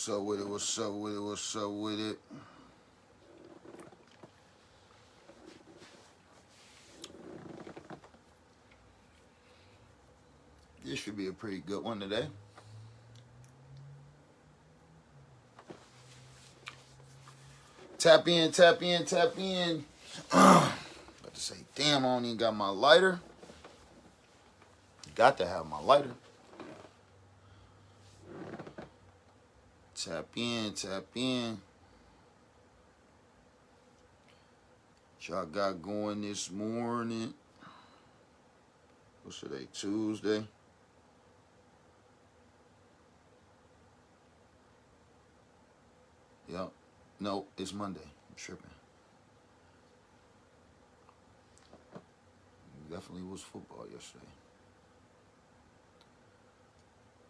What's up with it? What's up with it? What's up with it? This should be a pretty good one today. Tap in, tap in, tap in. About to say, damn, I don't even got my lighter. Got to have my lighter. Tap in, tap in. What y'all got going this morning? What's today? Tuesday. Yep. No, it's Monday. I'm tripping. Definitely was football yesterday.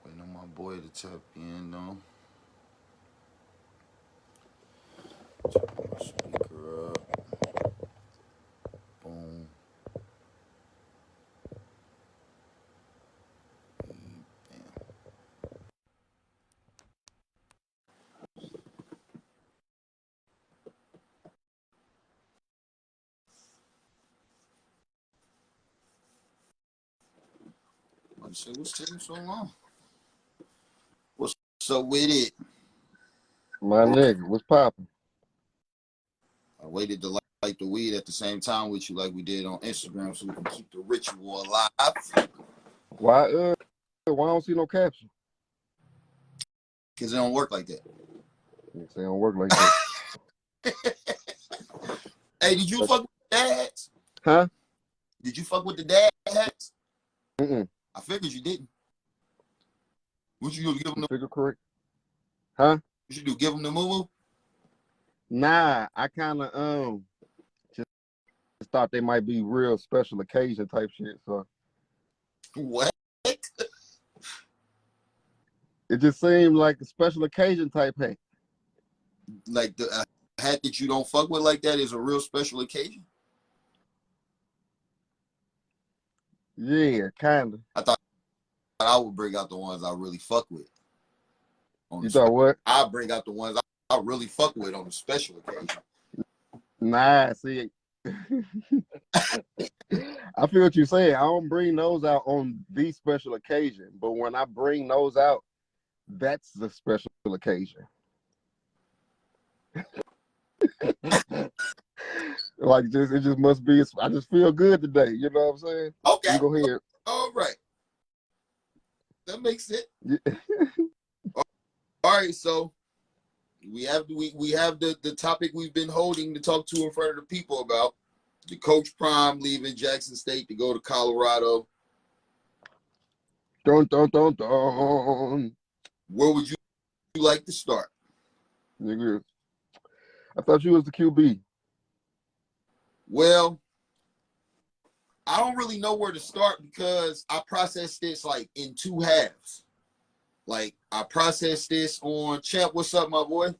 Waiting on my boy to tap in though. Turn my speaker up. Boom. Bam. I said, what's taking so long? What's up with it? My nigga, what's poppin'? I waited to light the weed at the same time with you like we did on Instagram so we can keep the ritual alive. Why I don't see no caption? Because it don't work like that. Nigga say it don't work like that. Hey, did you fuck with the dad hats? Huh? Did you fuck with the dad hats? Mm-mm. I figured you didn't. What you give them the Figure correct. Huh? What you do? Give them the moo? Nah, I kinda just thought they might be real special occasion type shit. So What? it just seemed like a special occasion type hat. Like the hat that you don't fuck with like that is a real special occasion? Yeah, kinda. I thought I would bring out the ones I really fuck with. You thought what? I bring out the ones I really fuck with on a special occasion. Nah, see. I feel what you're saying. I don't bring those out on the special occasion, but when I bring those out, that's the special occasion. Like it just must be. I just feel good today. You know what I'm saying? Okay. You go ahead. All right. That makes it. Yeah. All right. So we have the topic we've been holding to talk to in front of the people about the Coach Prime leaving Jackson State to go to Colorado. Dun, dun, dun, dun. Where would you like to start? Nigga, I thought you was the QB. Well, I don't really know where to start because I processed this like in two halves. Like I processed this on Champ. What's up, my boy?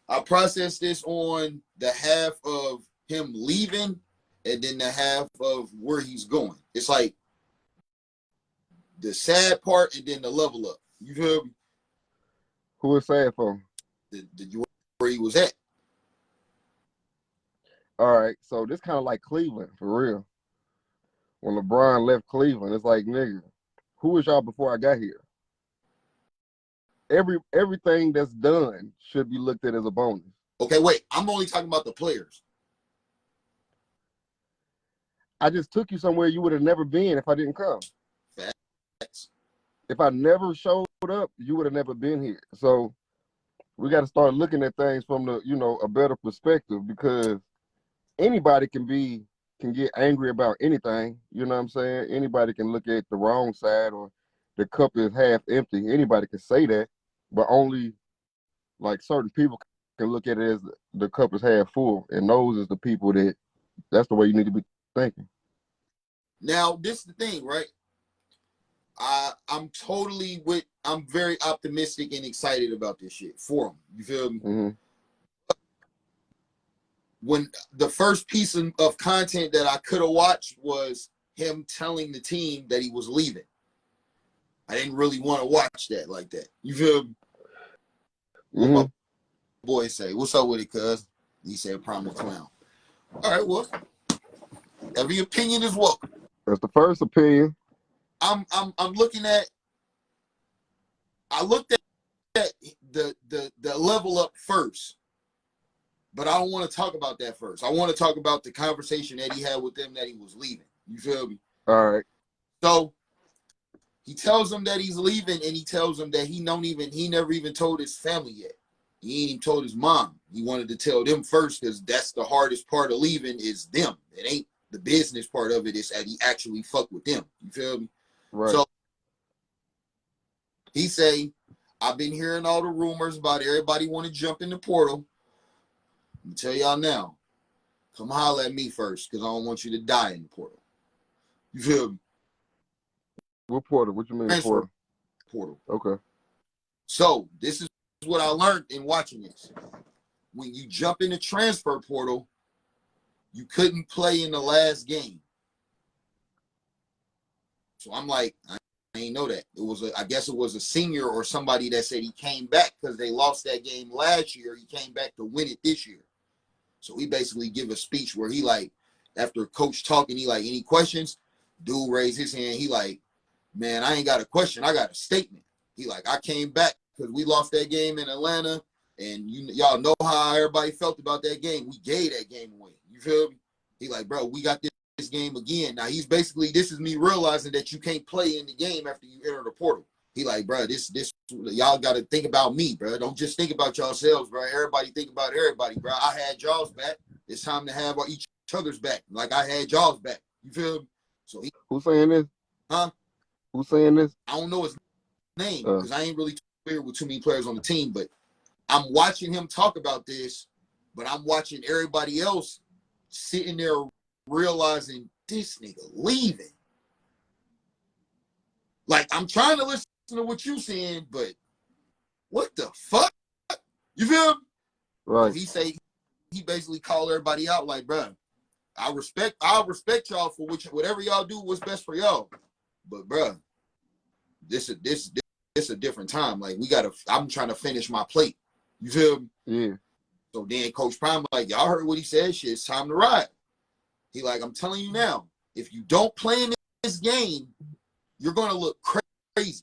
I processed this on the half of him leaving and then the half of where he's going. It's like the sad part and then the level up. You feel me? Who is sad for? Where he was at. All right, so this kind of like Cleveland for real. When LeBron left Cleveland, it's like, nigga, who was y'all before I got here? Everything that's done should be looked at as a bonus. Okay, wait. I'm only talking about the players. I just took you somewhere you would have never been if I didn't come. Facts. If I never showed up, you would have never been here. So we got to start looking at things from a better perspective because anybody can get angry about anything. You know what I'm saying? Anybody can look at the wrong side or the cup is half empty. Anybody can say that, but only like certain people can look at it as the cup is half full. And those is the people that's the way you need to be thinking. Now, this is the thing, right? I'm very optimistic and excited about this shit for him. You feel me? Mm-hmm. When the first piece of content that I could have watched was him telling the team that he was leaving. I didn't really want to watch that like that. You feel me? What my boy say? What's up with it, cuz? He said, promise clown. All right, well, every opinion is welcome. That's the first opinion. I'm looking at. I looked at the level up first, but I don't want to talk about that first. I want to talk about the conversation that he had with them that he was leaving. You feel me? All right. So he tells them that he's leaving, and he tells them that he never even told his family yet. He ain't even told his mom. He wanted to tell them first because that's the hardest part of leaving is them. It ain't the business part of it. It's that he actually fuck with them. You feel me? Right. So he say, I've been hearing all the rumors about everybody want to jump in the portal. Let me tell y'all now, come holler at me first because I don't want you to die in the portal. You feel me? What portal? What you mean Transfer portal? portal. Okay. So this is what I learned in watching this. When you jump in the transfer portal, you couldn't play in the last game. So I'm like, I ain't know that. I guess it was a senior or somebody that said he came back because they lost that game last year. He came back to win it this year. So he basically give a speech where he like, after coach talking, he like, any questions? Dude raised his hand. He like, man, I ain't got a question. I got a statement. He like, I came back because we lost that game in Atlanta. And y'all know how everybody felt about that game. We gave that game away. You feel me? He like, bro, we got this game again. Now he's basically, this is me realizing that you can't play in the game after you enter the portal. He like, bro, this y'all got to think about me, bro. Don't just think about yourselves, bro. Everybody think about everybody, bro. I had y'all's back. It's time to have each other's back, like I had y'all's back. You feel me? So who's saying this? Huh? Who's saying this? I don't know his name because I ain't really familiar with too many players on the team, but I'm watching him talk about this, but I'm watching everybody else sitting there realizing this nigga leaving. Like, I'm trying to listen to what you saying, but what the fuck? You feel me? Right. So he basically called everybody out like, bro, I'll respect y'all for whatever y'all do, what's best for y'all. But bro, this a different time. Like I'm trying to finish my plate. You feel me? Yeah. So then Coach Prime like, y'all heard what he said, shit, it's time to ride. He like, I'm telling you now, if you don't play in this game, you're gonna look crazy.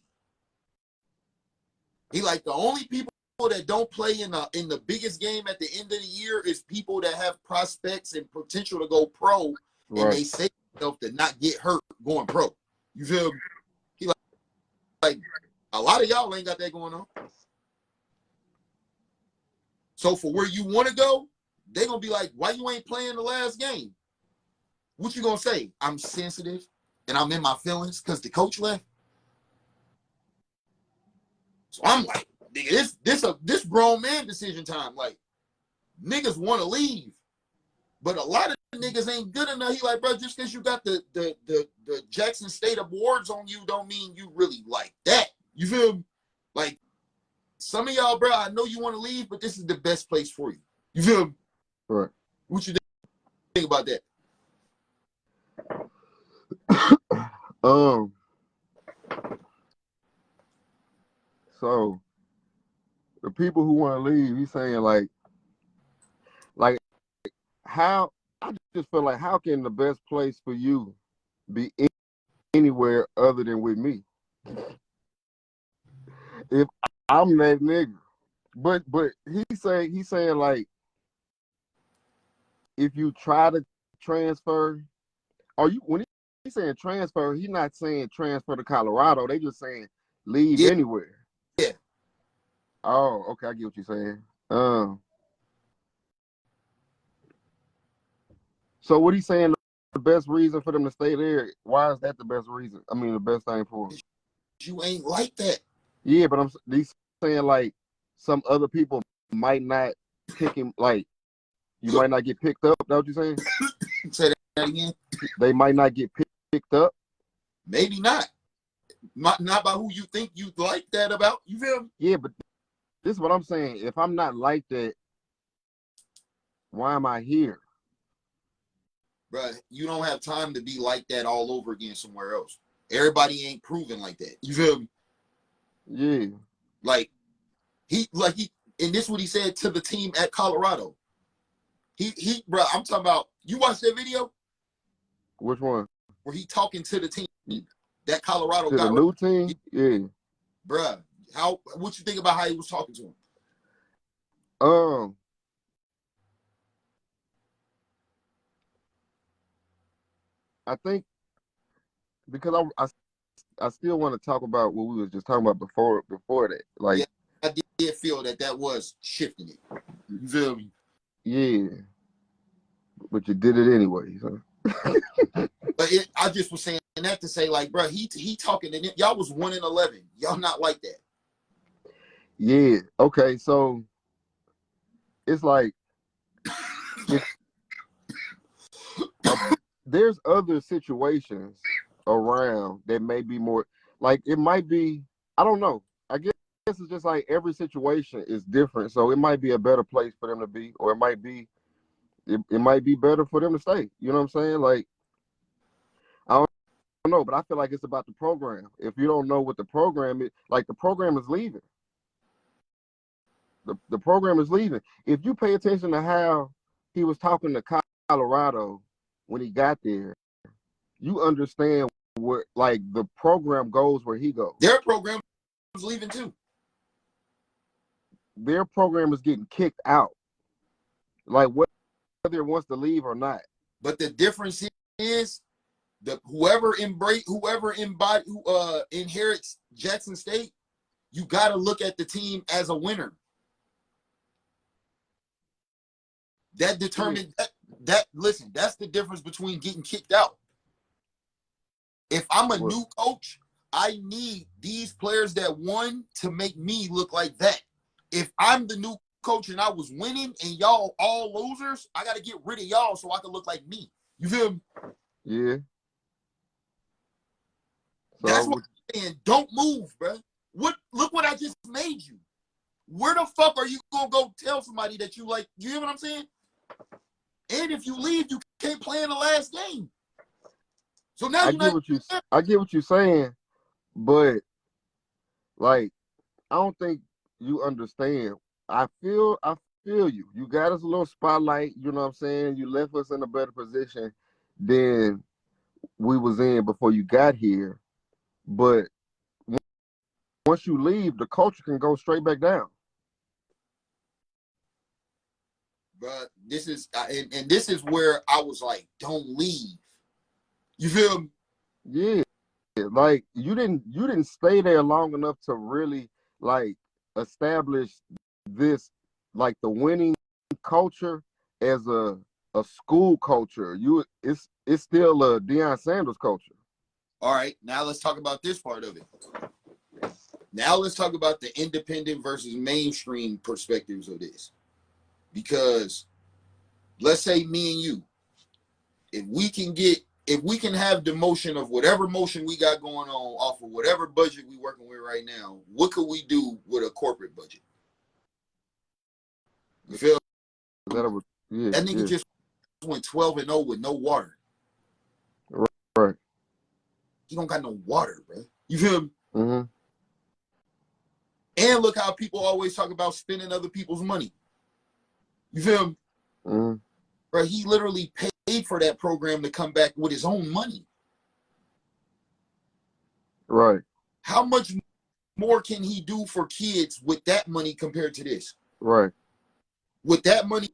He like, the only people that don't play in the biggest game at the end of the year is people that have prospects and potential to go pro, Right. and they say themselves to not get hurt going pro. You feel me? He like a lot of y'all ain't got that going on. So for where you want to go, they're gonna be like, why you ain't playing the last game? What you gonna say? I'm sensitive and I'm in my feelings because the coach left. So I'm like, nigga, this grown man decision time. Like, niggas want to leave, but a lot of niggas ain't good enough. He like, bro, just because you got the Jackson State awards on you, don't mean you really like that. You feel me? Like, some of y'all, bro, I know you want to leave, but this is the best place for you. You feel me? Right. What you think about that? So the people who want to leave, he's saying like how, I just feel like, how can the best place for you be anywhere other than with me? If I'm that nigga. But he's saying like, if you try to transfer, when he's saying transfer, he's not saying transfer to Colorado. They just saying leave anywhere. Yeah. Oh, okay, I get what you're saying. So what he's saying, the best reason for them to stay there, why is that the best reason? I mean, the best thing for them? You ain't like that. Yeah, but he's saying like some other people might not pick him, like you might not get picked up. Is that what you're saying? Say that again. They might not get picked up. Maybe not. Not by who you think you like that about. You feel me? Yeah, but this is what I'm saying. If I'm not like that, why am I here? Bruh, you don't have time to be like that all over again somewhere else. Everybody ain't proven like that. You feel me? Yeah. Like And this is what he said to the team at Colorado. Bro, I'm talking about, you watched that video? Which one? Where he talking to the team that Colorado To got. the new team? Yeah. Bruh, what you think about how he was talking to him? I think because I still want to talk about what we was just talking about before that. Like, yeah, I did feel that was shifting it. You feel me? Yeah. But you did it anyway. So. But I just was saying that to say, like, bro, he talking to them. Y'all was 1-11. Y'all not like that. Yeah. Okay. So it's like there's other situations around that may be more like it might be. I don't know. I guess it's just like every situation is different. So it might be a better place for them to be, or it might be better for them to stay. You know what I'm saying? Like I don't know, but I feel like it's about the program. If you don't know what the program is, like the program is leaving. The program is leaving. If you pay attention to how he was talking to Colorado when he got there, you understand where like the program goes where he goes. Their program is leaving too. Their program is getting kicked out. Like whether it wants to leave or not. But the difference is whoever inherits Jackson State, you got to look at the team as a winner. That determined listen, that's the difference between getting kicked out. If I'm a new coach, I need these players that won to make me look like that. If I'm the new coach and I was winning and y'all all losers, I got to get rid of y'all so I can look like me. You feel me? Yeah. That's what I'm saying. Don't move, bro. Look what I just made you. Where the fuck are you gonna go tell somebody that you like? You hear what I'm saying? And if you leave, you can't play in the last game. So now I get what you're saying, but like I don't think you understand. I feel you. You got us a little spotlight, you know what I'm saying? You left us in a better position than we was in before you got here. But once you leave, the culture can go straight back down. But this is and this is where I was like, don't leave. You feel me? Yeah. Like you didn't stay there long enough to really like establish this like the winning culture as a school culture. It's still a Deion Sanders culture. All right, now let's talk about this part of it. Now let's talk about the independent versus mainstream perspectives of this. Because let's say me and you, if we can have the motion of whatever motion we got going on off of whatever budget we working with right now, what could we do with a corporate budget? You feel? That nigga just went 12-0 with no water. Right. He don't got no water, bro. You feel me? Mm-hmm. And look how people always talk about spending other people's money. You feel me? Mm-hmm. Bro, he literally paid for that program to come back with his own money. Right. How much more can he do for kids with that money compared to this? Right. With that money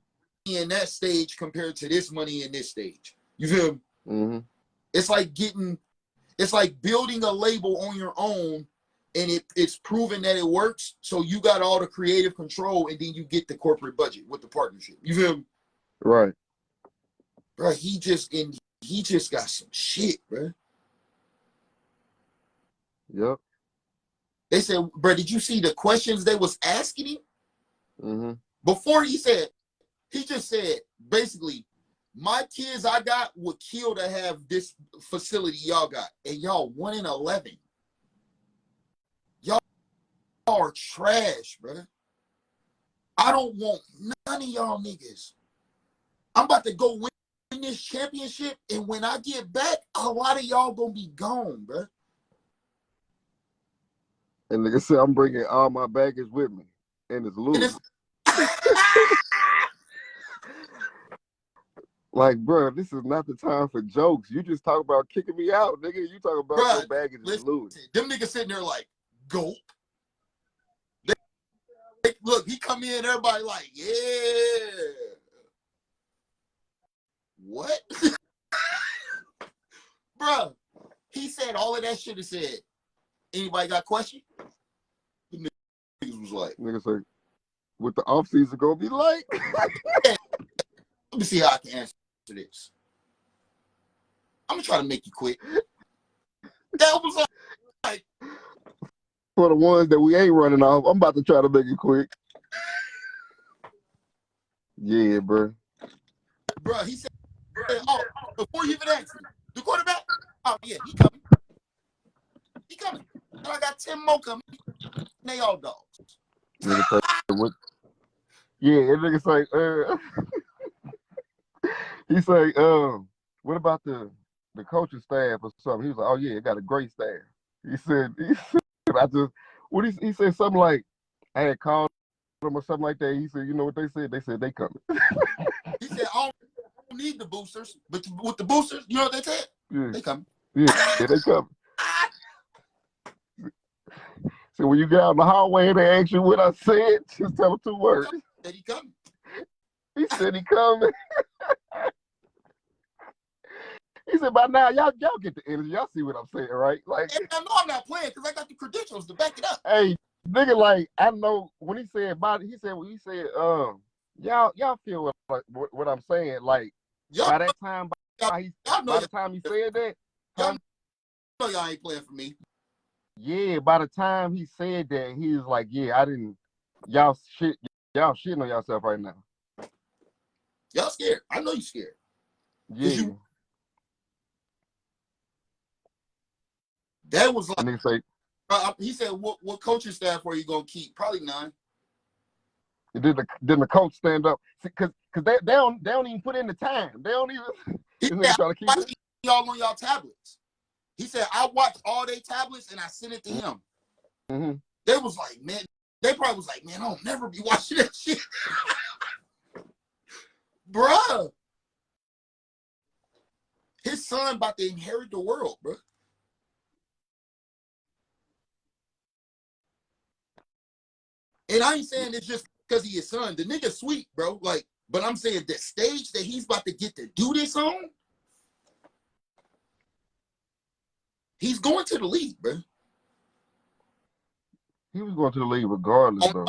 in that stage compared to this money in this stage. You feel me? Mm-hmm. It's like building a label on your own and it's proven that it works. So you got all the creative control and then you get the corporate budget with the partnership. You feel me? Right. Bro, he just got some shit, bro. Yep. They said, bro, did you see the questions they was asking him? Mm-hmm. Before he just said, basically, my kids I got would kill to have this facility y'all got. And y'all 1-11. Y'all are trash, bro. I don't want none of y'all niggas. I'm about to go win this championship, and when I get back, a lot of y'all gonna be gone, bro. And like I said, I'm bringing all my baggage with me, and it's loose. Like, bro, this is not the time for jokes. You just talk about kicking me out, nigga. You talk about your Bruh, baggage is listen, Louis. them niggas sitting there like, gulp. Look, he come in, everybody like, yeah. What? Bruh, he said all of that shit and said, anybody got a question? The niggas was like, Niggas like, what the off season gonna be like? let me see how I can answer this. I'm gonna try to make you quit. That was like, For the ones that we ain't running off, I'm about to try to make it quick. Yeah, bro. bro, he said, oh, before you even asked me, the quarterback, oh yeah, he coming. He coming. And I got 10 more coming. They all dogs. Nigga say, what? Yeah, that nigga say, he say, what about the coaching staff or something? He was like, oh yeah, it got a great staff. He said, I just, what he said something like, I had called him or something like that. He said, you know what they said? They said they coming. He said, I don't need the boosters, but with the boosters, you know what they said? Yeah. They coming. Yeah, they coming. So when you get out in the hallway and they ask you what I said, just tell them 2 words. Said he coming. He said he coming. He said by now y'all get the energy. Y'all see what I'm saying, right? Like, And I know I'm not playing because I got the credentials to back it up. hey, nigga, like I know when he said y'all feel what I'm saying. Like Y'all by that time, by the time he said that, y'all know y'all ain't playing for me. yeah, by the time he said that, he was like, yeah, y'all shitting on yourself right now. Y'all scared. I know you scared. Yeah. That was like, And they say, he said, what coaching staff are you going to keep? Probably none. Then the coach stand up because they don't even put in the time. They don't even. He This said, nigga trying to keep it. y'all on y'all tablets. He said, I watched all their tablets and I sent it to him. Mm-hmm. They was like, man, they probably was like, man, I'll never be watching that shit. Bruh. His son about to inherit the world, bro. And I ain't saying it's just because he his son. The nigga sweet, bro. Like, but I'm saying the stage that he's about to get to do this on, he's going to the league, bro. He was going to the league regardless, though.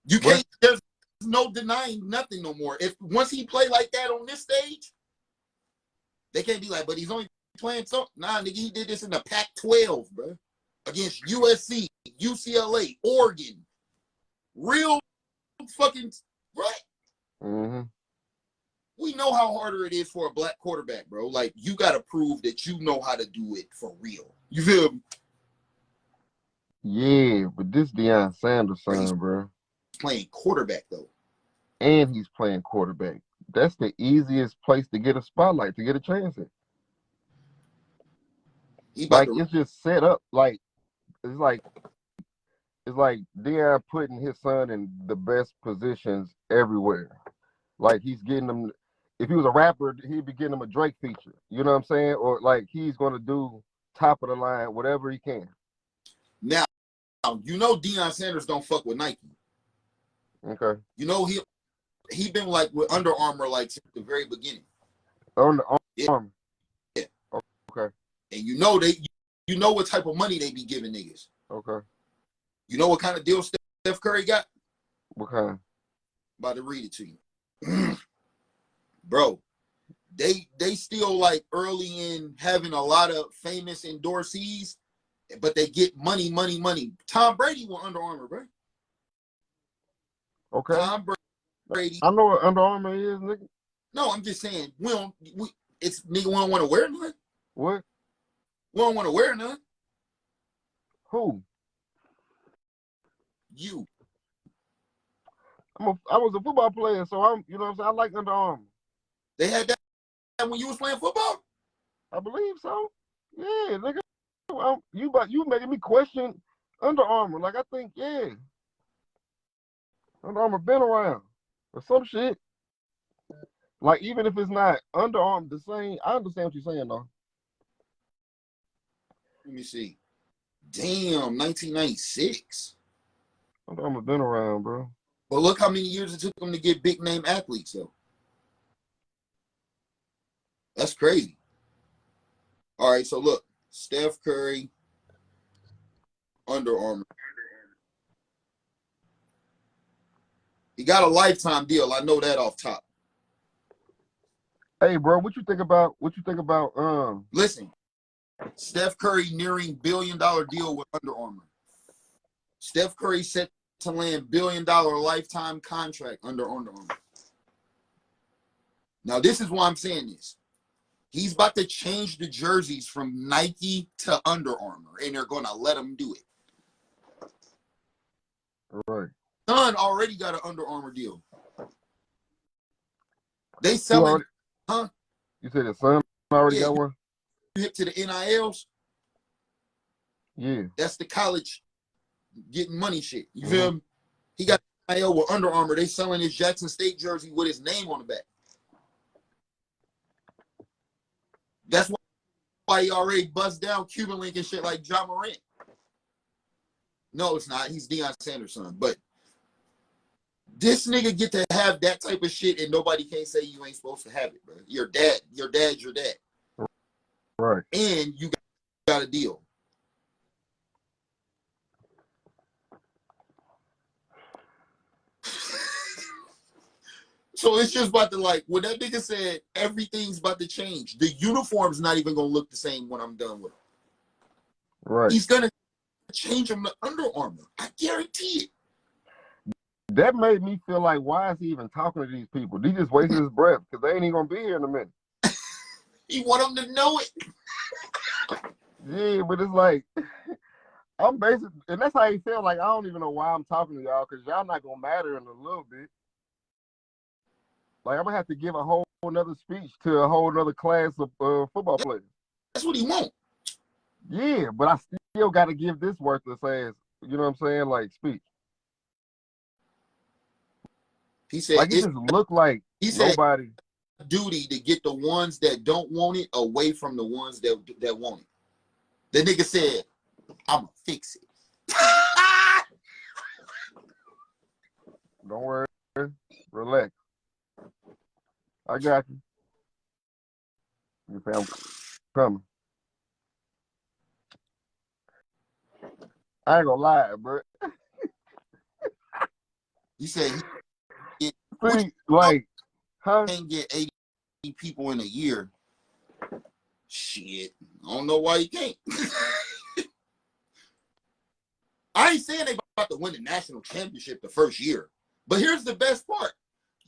You can't. There's no denying nothing no more. If once he play like that on this stage, they can't be like, but he's only playing so. Nah, nigga, he did this in the Pac-12, bro, against USC, UCLA, Oregon, real fucking right. Mm-hmm. We know how harder it is for a black quarterback, bro. Like, you got to prove that you know how to do it for real. You feel me? Yeah, but this Deion Sanders son, bro. He's playing quarterback, though. And he's playing quarterback. That's the easiest place to get a spotlight, to get a chance at. It's just set up. Like, it's like Deion putting his son in the best positions everywhere. Like, he's getting them. If he was a rapper, he'd be getting him a Drake feature. You know what I'm saying? Or like he's going to do top of the line, whatever he can. Now, you know Deion Sanders don't fuck with Nike. Okay. You know he been like with Under Armour like since the very beginning. Under Armour. Yeah. Okay. And you know what type of money they be giving niggas. Okay. You know what kind of deal Steph Curry got? What kind? About to read it to you. Bro, they still like early in having a lot of famous endorsees, but they get money. Tom Brady went Under Armour, bro. Okay. Tom Brady. I know what Under Armour is, nigga. No, I'm just saying we don't want to wear none. What? We don't want to wear none. Who? You. I was a football player, so you know what I'm saying? I like Under Armour. They had that when you was playing football? I believe so. Yeah, nigga. You making me question Under Armour. Like, I think, yeah. Under Armour been around or some shit. Like even if it's not Under Armour the same, I understand what you're saying though. Let me see. Damn, 1996. Under Armour been around, bro. But look how many years it took them to get big name athletes, though. That's crazy. All right, so look, Steph Curry, Under Armour. He got a lifetime deal. I know that off top. Hey, bro, what you think about? Listen, Steph Curry nearing $1 billion deal with Under Armour. Steph Curry set to land $1 billion lifetime contract under Armour. Now, this is why I'm saying this. He's about to change the jerseys from Nike to Under Armour, and they're going to let him do it. Right. Son already got an Under Armour deal. They selling, huh? You said his son already got one? You hip to the NILs? Yeah. That's the college getting money shit. You feel me? He got NIL with Under Armour. They selling his Jackson State jersey with his name on the back. That's why he already buzzed down Cuban Link and shit like John Morant. No, it's not. He's Deion Sanders' son. But this nigga get to have that type of shit and nobody can't say you ain't supposed to have it, bro. Your dad's your dad. Right. And you got a deal. So it's just about to, like, when that nigga said everything's about to change, the uniform's not even going to look the same when I'm done with it. Right. He's going to change them to Under Armour. I guarantee it. That made me feel like, why is he even talking to these people? He just wasted his breath because they ain't even going to be here in a minute. He want them to know it. Yeah, but it's like, I'm basically, and that's how he felt. Like, I don't even know why I'm talking to y'all because y'all not going to matter in a little bit. Like, I'm going to have to give a whole another speech to a whole another class of football players. That's what he want. Yeah, but I still got to give this worthless ass, you know what I'm saying, like, speech. He said, like, it just looked like nobody. Duty to get the ones that don't want it away from the ones that want it. The nigga said, I'ma fix it. Don't worry. Relax. I got you. You say I'm coming. I ain't gonna lie, bro. You said can't get 80 people in a year. Shit. I don't know why you can't. I ain't saying they about to win the national championship the first year. But here's the best part.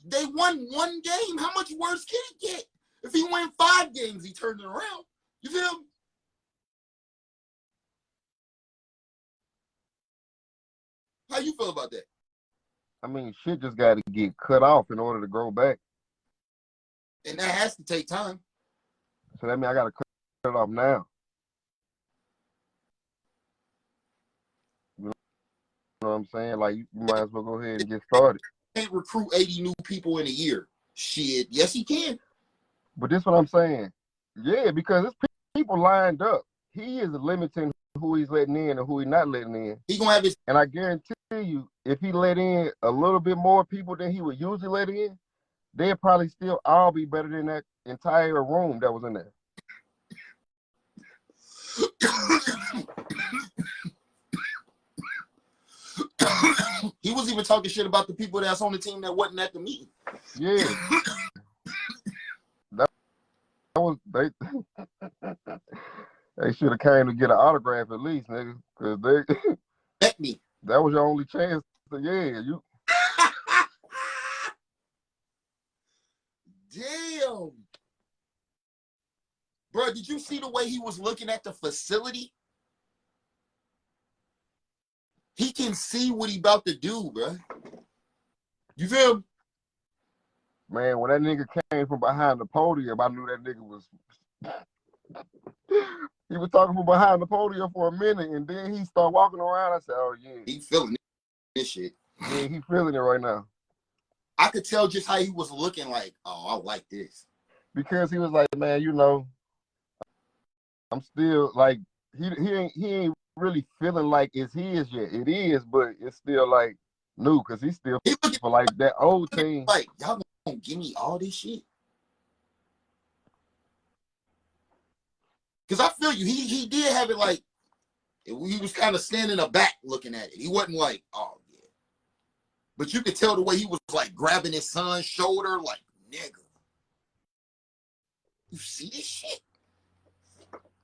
They won one game. How much worse can it get? If he win 5 games, he turned it around. You feel me? How you feel about that? I mean, shit just got to get cut off in order to grow back. And that has to take time. So that means I got to cut it off now. You know what I'm saying? Like, you might as well go ahead and get started. Can't recruit 80 new people in a year. Shit. Yes, he can. But this is what I'm saying. Yeah, because it's people lined up. He is limiting who he's letting in and who he's not letting in. He gonna have his. And I guarantee you, if he let in a little bit more people than he would usually let in, they'd probably still all be better than that entire room that was in there. He was even talking shit about the people that's on the team that wasn't at the meeting. Yeah. that was they should have came to get an autograph at least, nigga. Cause At me. That was your only chance. You Damn. Bro, did you see the way he was looking at the facility? He can see what he about to do, bro. You feel me? Man, when that nigga came from behind the podium, I knew that nigga was he was talking from behind the podium for a minute, and then he started walking around. I said, oh, yeah. He feeling this shit. Yeah, he feeling it right now. I could tell just how he was looking like, oh, I like this. Because he was like, man, you know, I'm still like he ain't really feeling like it's his yet. It is, but it's still like new because he's still He looking for like that old team. like, y'all gonna give me all this shit? Because I feel you. He did have it like he was kind of standing aback looking at it. He wasn't like, oh yeah. But you could tell the way he was like grabbing his son's shoulder, like, nigga, you see this shit?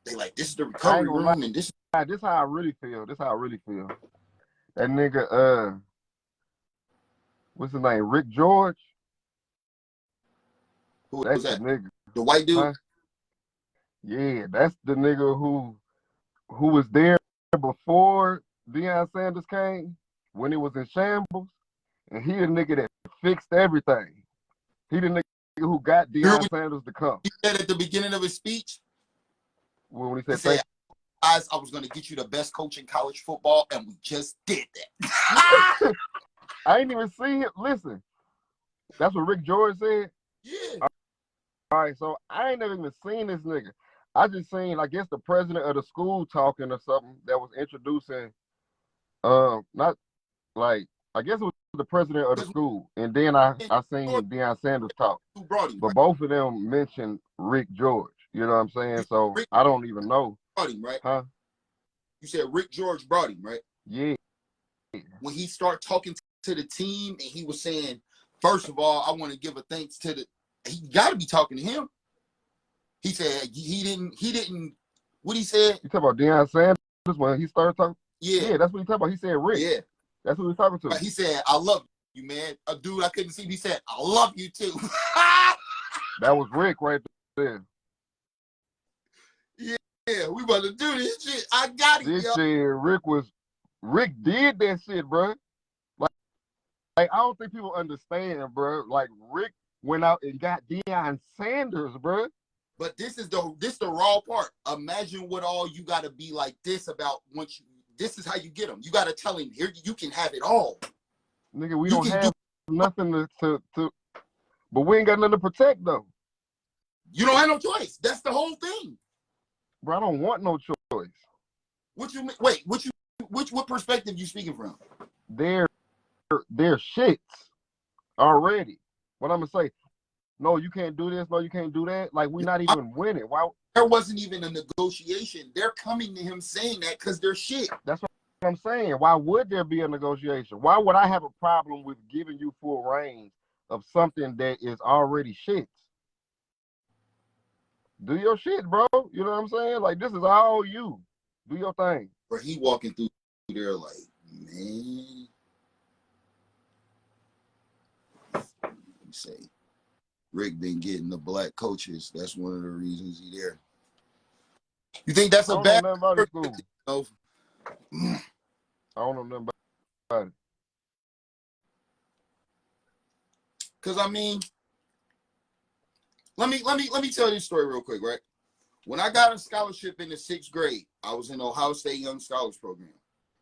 They like, this is the I ain't recovery gonna lie. room, and this. This how I really feel. This how I really feel. That nigga, what's his name? Rick George. Who That's was the that? nigga. The white dude? Huh? Yeah, that's the nigga who was there before Deion Sanders came when it was in shambles, and he the nigga that fixed everything. He the nigga who got You heard Deion what Sanders to come. he said at the beginning of his speech? When he He said, said, "Thank guys, I was going to get you the best coach in college football, and we just did that. you," I ain't even seen him. Listen, that's what Rick George said. Yeah. All right, so I ain't never even seen this nigga. I just seen, I guess, the president of the school talking or something that was introducing, not like, I guess it was the president of the Because school, and then I George seen Deion Sanders talk, who brought him, but right? both of them mentioned Rick George. You know what I'm saying? So Rick I don't even know, brought him, right? huh? You said Rick George brought him, right? Yeah. When he started talking to the team and he was saying, first of all, I want to give a thanks to the, he got to be talking to him. He said he didn't, what he said? You talk about Deion Sanders when he started talking? Yeah. Yeah, that's what he talking about. He said Rick. Yeah. That's what he was talking to. He said, I love you, man. A dude I couldn't see, he said, I love you too. That was Rick right there. Yeah, we about to do this shit. I got it, This yo. shit, Rick did that shit, bro. Like I don't think people understand, bro. Like Rick went out and got Deion Sanders, bro. But this the raw part. Imagine what all you got to be like this about once you. This is how you get them. You got to tell him here you can have it all. Nigga, we You don't can do. have nothing to, but we ain't got nothing to protect though. You don't have no choice. That's the whole thing. Bro, I don't want no choice. What you mean? Wait, what perspective you speaking from? They're shits already. What I'm gonna say? No, you can't do this. No, you can't do that. Like we're not even winning. Why? There wasn't even a negotiation. They're coming to him saying that because they're shit. That's what I'm saying. Why would there be a negotiation? Why would I have a problem with giving you full range of something that is already shit? Do your shit, bro. You know what I'm saying? Like this is all you. Do your thing. But he walking through there like, man. Let me say, Rick been getting the black coaches. That's one of the reasons he there. You think that's I a don't know bad? nothing about his school. No. I don't know nothing about it. Because I mean, let me tell you this story real quick, right? When I got a scholarship in the 6th grade, I was in the Ohio State Young Scholars Program,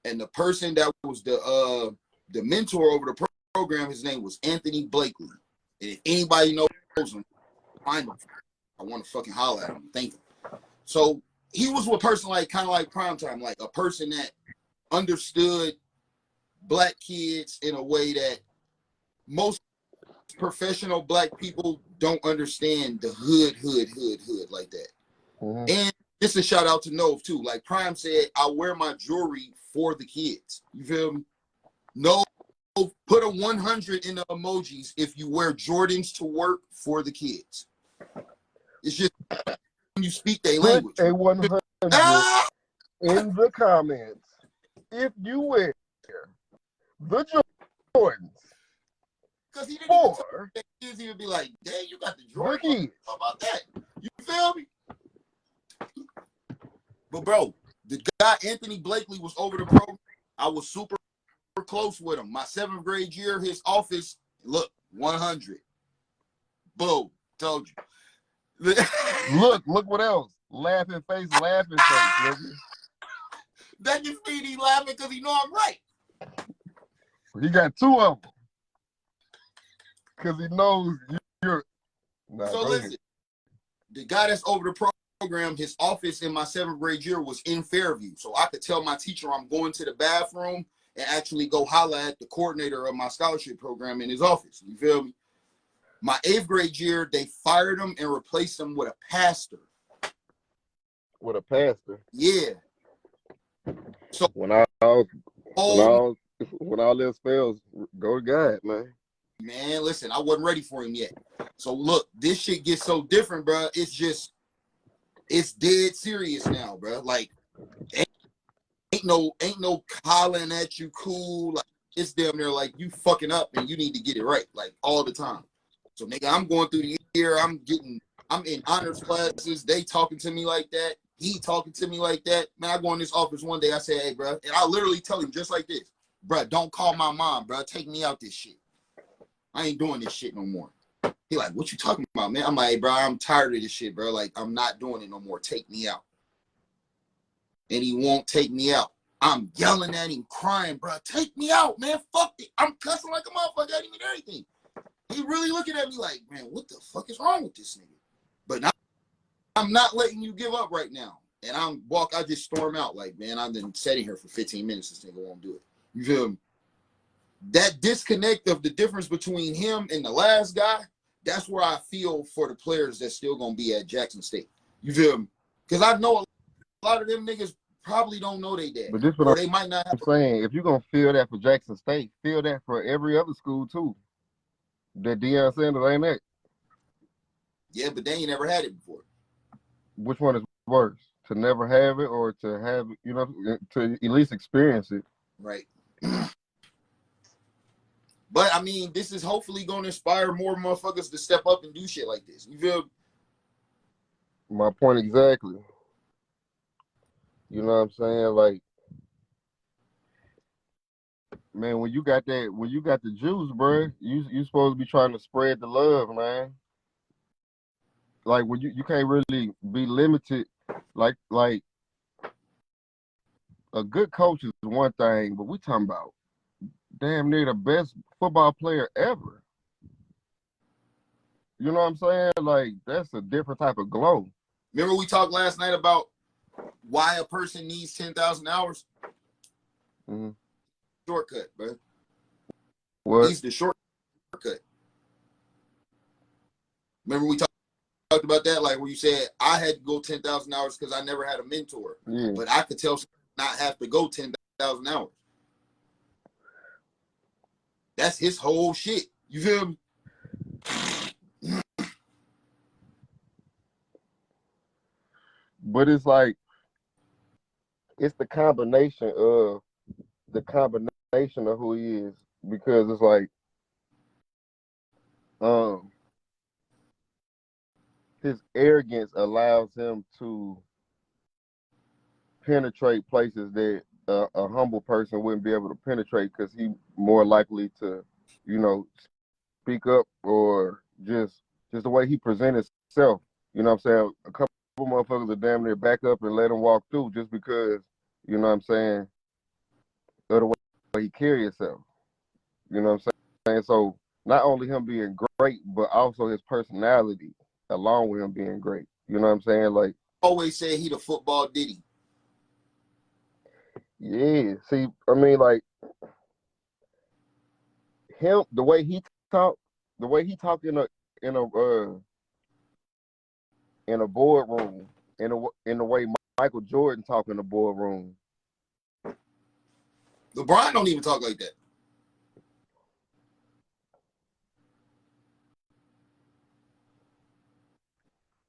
and the person that was the mentor over the program, his name was Anthony Blakely. And if anybody knows him, find him. I want to fucking holler at him. Thank him. So he was a person like kind of like Primetime, like a person that understood black kids in a way that most professional black people don't understand the hood like that. Mm-hmm. And just a shout out to Nove too. Like Prime said, I wear my jewelry for the kids. You feel me? Nove, put a 100 in the emojis if you wear Jordans to work for the kids. It's just when you speak their Put language. a 100 in the comments if you wear the Jordans. Because he didn't for even tell the kids, he would be like, "Dang, you got the Jordans? the kids. How about that?" You feel me? But bro, the guy Anthony Blakely was over the program. I was super close with him. My 7th grade year, his office, look, 100. Boom, told you. Look what else? Laughing face, nigga. That just mean he laughing because he know I'm right. He got two of them. Because he knows you're. Nah, So listen, the guy that's over the program, his office in my 7th grade year was in Fairview. So I could tell my teacher I'm going to the bathroom and actually go holler at the coordinator of my scholarship program in his office. You feel me? My 8th grade year, they fired him and replaced him with a pastor. With a pastor? Yeah. So when all else fails, go to God, man. Man, listen, I wasn't ready for him yet. So look, this shit gets so different, bro. It's dead serious now, bro. Like, ain't no calling at you cool. Like, it's damn near like you fucking up and you need to get it right, like all the time. So nigga, I'm going through the year. I'm in honors classes. They talking to me like that. He talking to me like that. Man, I go in this office one day. I say, hey, bro, and I literally tell him just like this, bro. Don't call my mom, bro. Take me out this shit. I ain't doing this shit no more. He like, what you talking about, man? I'm like, hey, bro, I'm tired of this shit, bro. Like, I'm not doing it no more. Take me out. And he won't take me out. I'm yelling at him, crying, bro. Take me out, man. Fuck it. I'm cussing like a motherfucker at him and everything. He really looking at me like, man, what the fuck is wrong with this nigga? But now, I'm not letting you give up right now. And I just storm out like, man, I've been sitting here for 15 minutes. This nigga won't do it. You feel me? That disconnect of the difference between him and the last guy, that's where I feel for the players that's still going to be at Jackson State. You feel me? Because I know a lot of them niggas probably don't know they dad. But this Or what they might not have. I'm saying. If you're going to feel that for Jackson State, feel that for every other school, too. That Deion Sanders ain't that. Yeah, but they ain't never had it before. Which one is worse? To never have it or to have, to at least experience it? Right. But, I mean, this is hopefully going to inspire more motherfuckers to step up and do shit like this. You feel? My point exactly. You know what I'm saying? Like, man, when you got the juice, bro, you supposed to be trying to spread the love, man. Like, when you can't really be limited. Like a good coach is one thing, but we talking about damn near the best football player ever. You know what I'm saying? Like, that's a different type of glow. Remember we talked last night about why a person needs 10,000 hours? Mm-hmm. Shortcut, bro. What? He's the shortcut. Remember we talked about that? Like where you said, I had to go 10,000 hours because I never had a mentor. Yeah. But I could tell someone not have to go 10,000 hours. That's his whole shit. You feel me? But it's like, it's the combination of who he is, because it's like, his arrogance allows him to penetrate places that a humble person wouldn't be able to penetrate, because he more likely to, speak up, or just the way he presents himself. You know what I'm saying? A couple motherfuckers are damn near back up and let him walk through just because, you know what I'm saying, of the way he carry himself. You know what I'm saying? So not only him being great, but also his personality along with him being great. You know what I'm saying? Like, Always said he the football Diddy. yeah. See, I mean, like, him, the way he talk in a boardroom, in the way Michael Jordan talk in the boardroom. LeBron don't even talk like that.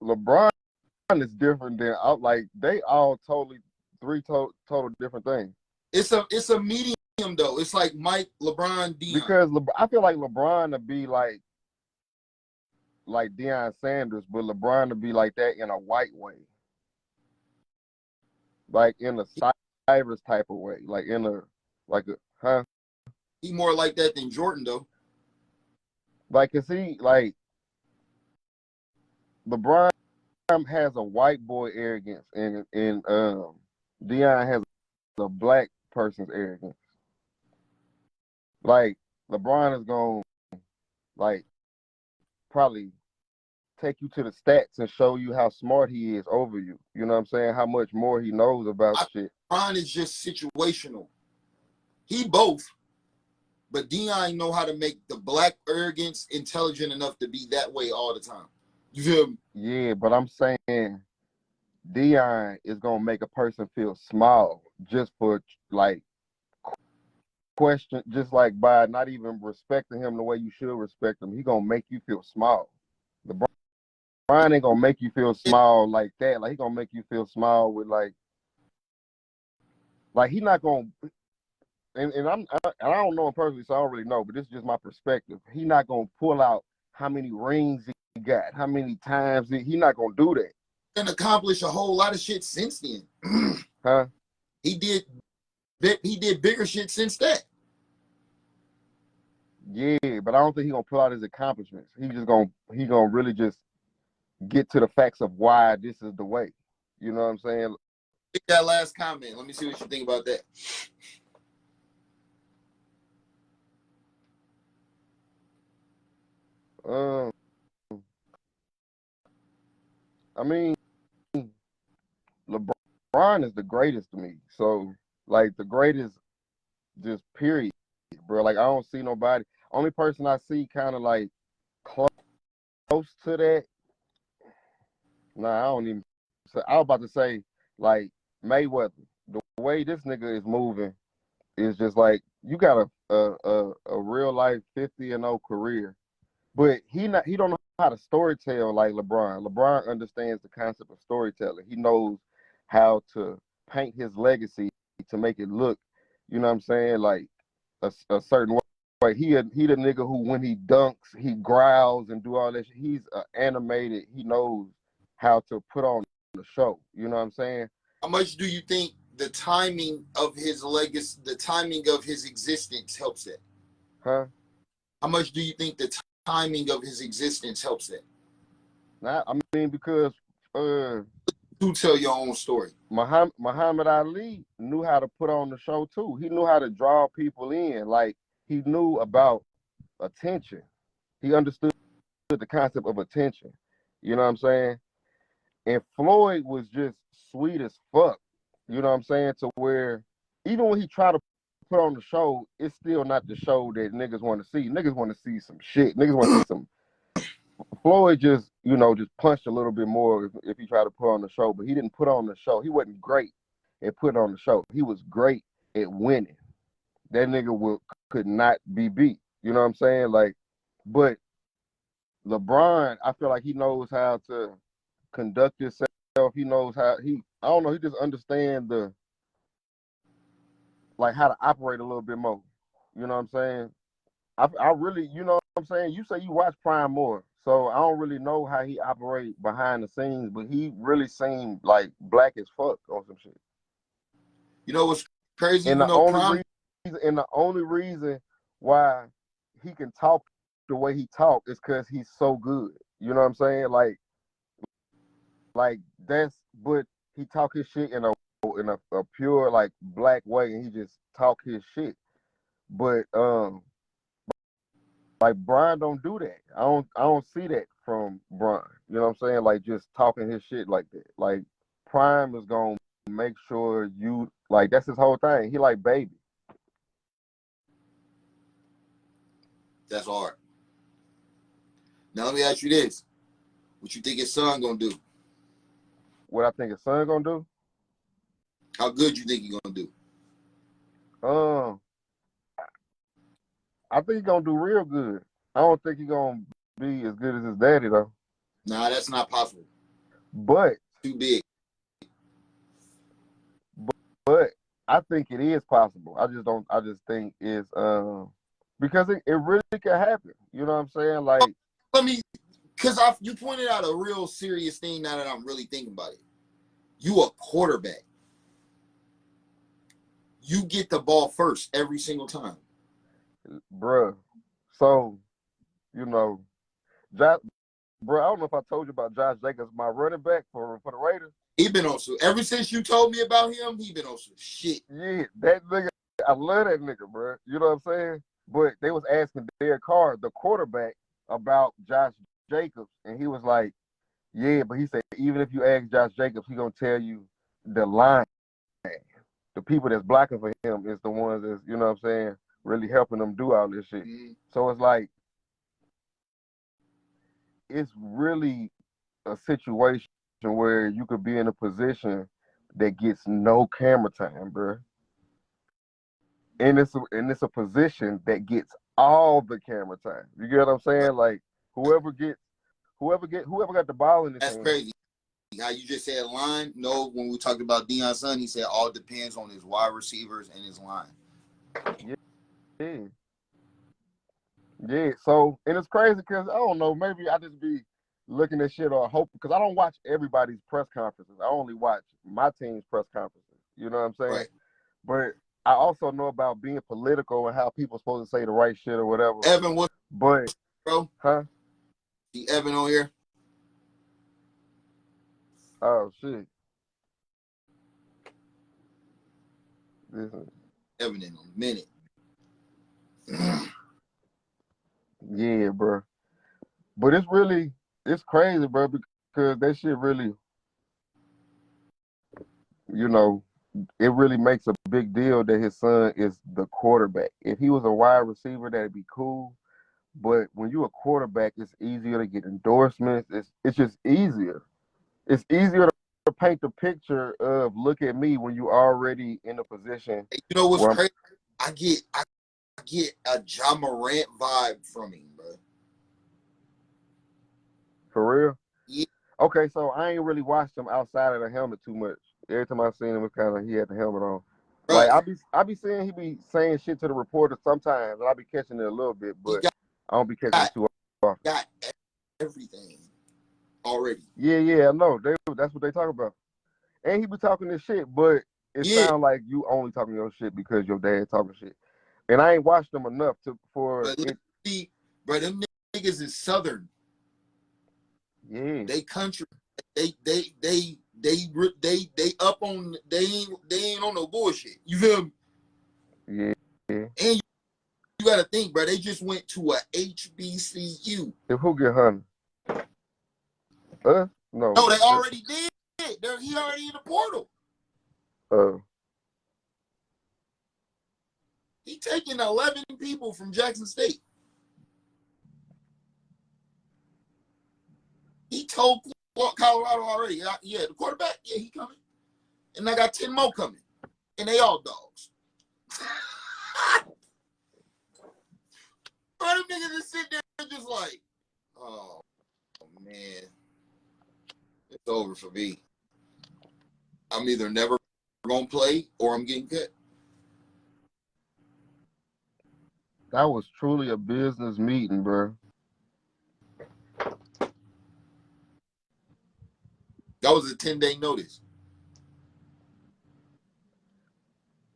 LeBron is different than like they all three total different things. It's a medium though. It's like Mike, LeBron, Deion. Because I feel like LeBron would be like Deion Sanders, but LeBron would be like that in a white way, like in a Cyrus type of way, like in a huh? He more like that than Jordan though. Like, cause he like LeBron has a white boy arrogance, and Deion has a black person's arrogance. Like LeBron is gonna like probably take you to the stats and show you how smart he is over you. You know what I'm saying? How much more he knows about I shit. Ron is just situational. He both, but Dion know how to make the black arrogance intelligent enough to be that way all the time. You feel me? Yeah, but I'm saying Dion is gonna make a person feel small just for like question, just like by not even respecting him the way you should respect him. He gonna make you feel small. LeBron ain't gonna make you feel small like that. Like he gonna make you feel small with like he not gonna. I don't know him personally, so I don't really know. But this is just my perspective. He not gonna pull out how many rings he got, how many times he not gonna do that. And accomplish a whole lot of shit since then. Huh? he did he did bigger shit since that. Yeah, but I don't think he gonna pull out his accomplishments. He gonna really just get to the facts of why this is the way. You know what I'm saying? Take that last comment. Let me see what you think about that. Um, I mean, LeBron is the greatest to me. So like the greatest, just period, bro. Like I don't see nobody. Only person I see kind of like close to that. Nah, I don't even. So I was about to say like Mayweather. The way this nigga is moving is just like you got a real life 50-0 career, but he don't know how to storytell like LeBron. LeBron understands the concept of storytelling. He knows how to paint his legacy to make it look, you know what I'm saying, like a certain way. He the nigga who when he dunks, he growls and do all that shit. He's animated. He knows how to put on the show. You know what I'm saying? How much do you think the timing of his legacy, the timing of his existence helps that? Huh? How much do you think the timing of his existence helps that? Now, I mean, because To tell your own story. Muhammad Ali knew how to put on the show too. He knew how to draw people in. Like he knew about attention. He understood the concept of attention. You know what I'm saying? And Floyd was just sweet as fuck. You know what I'm saying? To where even when he tried to put on the show, it's still not the show that niggas want to see. Niggas want to see some shit. Niggas want to see some. Floyd just, just punched a little bit more if he tried to put on the show, but he didn't put on the show. He wasn't great at putting on the show. He was great at winning. That nigga could not be beat. You know what I'm saying? Like, but LeBron, I feel like he knows how to conduct himself. He knows I don't know, he just understands like how to operate a little bit more. You know what I'm saying? I really, you know what I'm saying? You say you watch Prime more, so I don't really know how he operate behind the scenes, but he really seemed like black as fuck on some shit. You know what's crazy? And You the know, only Prime. reason, and the only reason why he can talk the way he talk is because he's so good. You know what I'm saying? Like that's, but he talk his shit in a pure like black way, and he just talk his shit. But like Brian don't do that. I don't see that from Brian. You know what I'm saying? Like just talking his shit like that. Like Prime is gonna make sure you like that's his whole thing. He like baby. That's hard. Now let me ask you this: what you think his son gonna do? What I think his son gonna do? How good you think he gonna do? Um, I think he gonna do real good. I don't think he gonna be as good as his daddy though. Nah, that's not possible. But Too big. but I think it is possible. I just think it's because it really could happen. You know what I'm saying? Like Let me, because you pointed out a real serious thing. Now that I'm really thinking about it, you a quarterback. You get the ball first every single time. bruh. So, you know, Josh, bro, I don't know if I told you about Josh Jacobs, my running back for the Raiders. He been on some. Ever since you told me about him, he been on some shit. Yeah, that nigga, I love that nigga, bro. You know what I'm saying? But they was asking Derek Carr, the quarterback, about Josh Jacobs, and he was like, "Yeah," but he said even if you ask Josh Jacobs, he gonna tell you the line. The people that's blocking for him is the ones that's, you know what I'm saying, really helping them do all this shit. Mm-hmm. So it's like it's really a situation where you could be in a position that gets no camera time, bro. And it's a position that gets all the camera time. You get what I'm saying? Like whoever got the ball in his That's hand. crazy. How you just said line? No, when we talked about Deion's son, he said all depends on his wide receivers and his line. Yeah, yeah. So and it's crazy because I don't know, maybe I just be looking at shit or hope because I don't watch everybody's press conferences. I only watch my team's press conferences. You know what I'm saying? Right. But I also know about being political and how people supposed to say the right shit or whatever. Evan, what, But bro? huh? See Evan on here? Oh shit. This is, Evan in a minute. yeah, bro. But it's crazy, bro, because that shit really, you know, it really makes a big deal that his son is the quarterback. If he was a wide receiver, that'd be cool. But when you're a quarterback, it's easier to get endorsements. It's just easier. It's easier to paint the picture of look at me when you're already in a position Hey, you know what's where I'm crazy? I get a Ja Morant vibe from him, bro. for real. Yeah, Okay, so I ain't really watched him outside of the helmet too much. Every time I seen him, it kind of he had the helmet on. bro. Like I be seeing he be saying shit to the reporter sometimes, and I be catching it a little bit, He but I don't be catching it got too often. got everything already. Yeah, I know. That's what they talk about. And he be talking this shit, but it Yeah, sounds like you only talking your shit because your dad talking shit. And I ain't watched them enough for but it. see, bro, them niggas is Southern. Yeah, They country. They up on. They ain't on no bullshit. You feel me? yeah. And you got to think, bro. They just went to a HBCU. If who get hunted? Us? No. No, they already did. He already in the portal. Uh, He taking 11 people from Jackson State. He told Colorado already. Yeah, the quarterback. Yeah, he coming. And I got 10 more coming. And they all dogs. Bro, them niggas just sit there just like, oh, man. It's over for me. I'm either never going to play or I'm getting cut. that was truly a business meeting, bro. That was a 10-day notice.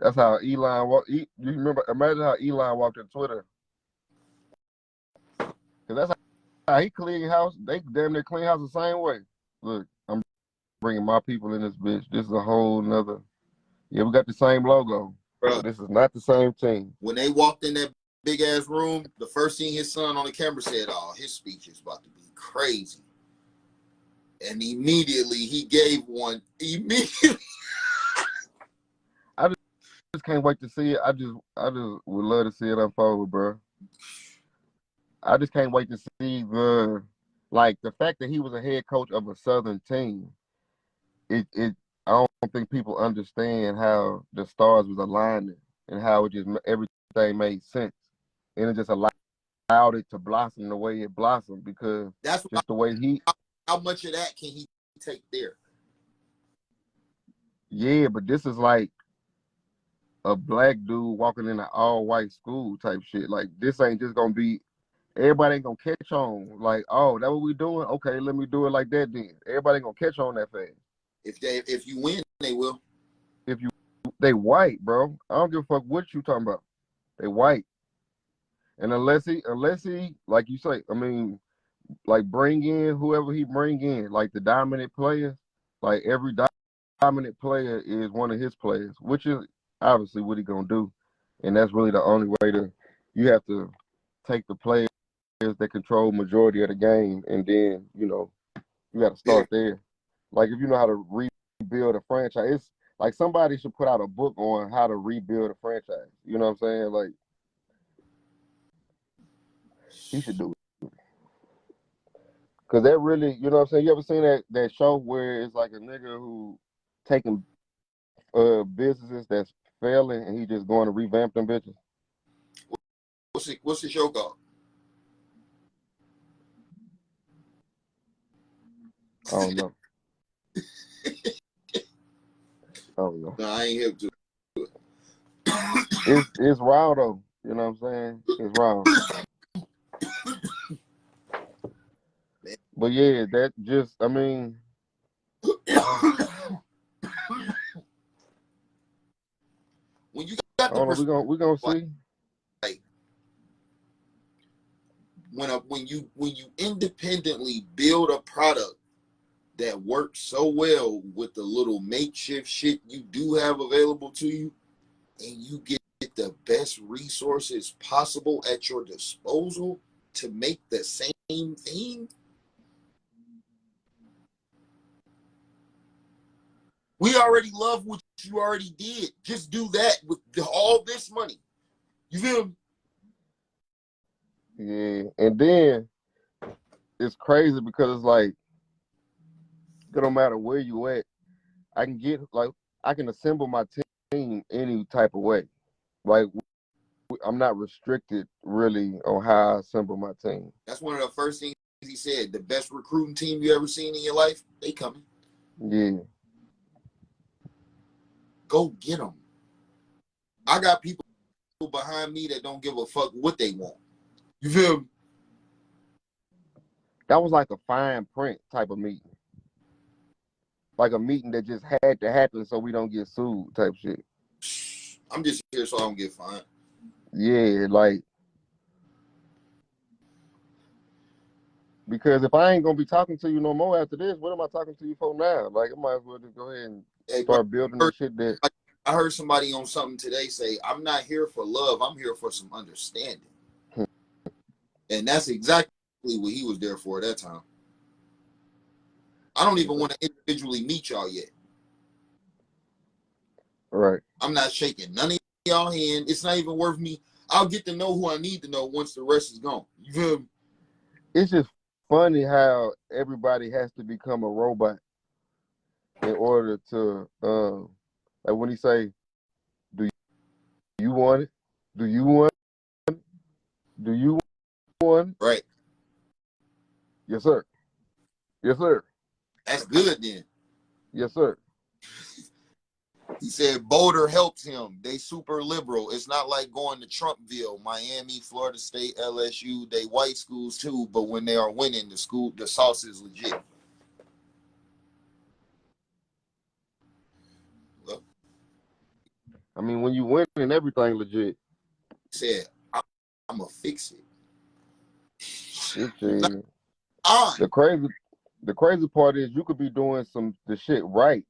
That's how Elon walked. You remember? Imagine how Elon walked in Twitter. Cause that's how he clean house. They damn near clean house the same way. Look, I'm bringing my people in this bitch. This is a whole nother. Yeah, we got the same logo, Bro, but this is not the same team. when they walked in that big ass room, the first thing his son on the camera said, oh, his speech is about to be crazy. And immediately he gave one. Immediately. I just can't wait to see it. I just would love to see it unfold, bro. I just can't wait to see the fact that he was a head coach of a Southern team. It I don't think people understand how the stars was aligning and how it just everything made sense, and it just allowed it to blossom the way it blossomed because That's just the way he. how much of that can he take there? Yeah, but this is like a black dude walking in an all white school type shit. Like this ain't just gonna be everybody ain't gonna catch on. Like, oh, that what we doing? Okay, let me do it like that then. Everybody ain't gonna catch on that fast. If you win, they will. If you they white, bro. I don't give a fuck what you talking about. They white. And unless he like you say, I mean, like bring in whoever he bring in, like the dominant players, like every dominant player is one of his players, which is obviously what he gonna do. And that's really the only way to you have to take the players that control majority of the game, and then you got to start there. Like if you know how to rebuild a franchise, it's like somebody should put out a book on how to rebuild a franchise. You know what I'm saying? Like he should do it. Cause that really, you know what I'm saying? You ever seen that show where it's like a nigga who taking businesses that's failing and he just going to revamp them bitches? What's the show called? I don't know. I don't know. No, I ain't hip to It's raw though. You know what I'm saying? It's raw. But yeah, that just I mean when you I got the don't know, we gonna see. like when you independently build a product that works so well with the little makeshift shit you do have available to you, and you get the best resources possible at your disposal to make the same thing. We already love what you already did. Just do that with all this money. You feel me? Yeah. And then it's crazy because it's like it don't matter where you at, I can assemble my team any type of way. Like I'm not restricted really on how I assemble my team. That's one of the first things he said. The best recruiting team you ever seen in your life, they coming. Yeah. Go get them. I got people behind me that don't give a fuck what they want. You feel me? That was like a fine print type of meeting. Like a meeting that just had to happen so we don't get sued type shit. I'm just here so I don't get fined. Yeah, like because if I ain't gonna be talking to you no more after this, what am I talking to you for now? Like I might as well just go ahead and start building the shit that I heard somebody on something today say, I'm not here for love, I'm here for some understanding. And that's exactly what he was there for at that time. I don't even want to individually meet y'all yet. Right. I'm not shaking none of y'all hand. It's not even worth me. I'll get to know who I need to know once the rest is gone. You feel me? It's just funny how everybody has to become a robot in order to like when he say, do you want it? Do you want it? Do you want it? Right. Yes, sir. Yes, sir. That's good then. Yes, sir. He said Boulder helps him. They super liberal. It's not like going to Trumpville, Miami, Florida State, LSU. They white schools too, but when they are winning, the sauce is legit. Well, I mean, when you win and everything legit. he said, I'm gonna fix it. The crazy part is you could be doing the shit right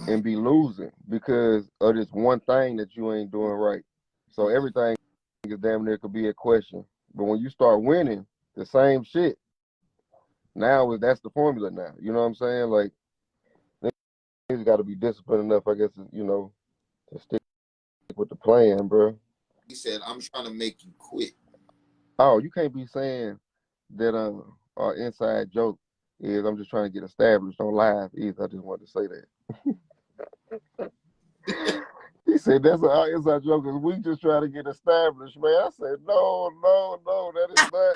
and be losing because of this one thing that you ain't doing right. So everything is damn near could be a question. But when you start winning the same shit, now that's the formula now. You know what I'm saying? Like niggas got to be disciplined enough, I guess, to stick with the plan, bro. He said, I'm trying to make you quit. Oh, you can't be saying that our inside joke is I'm just trying to get established on live either. I just wanted to say that. He said that's our inside joke because we just try to get established, man. I said, no, that is not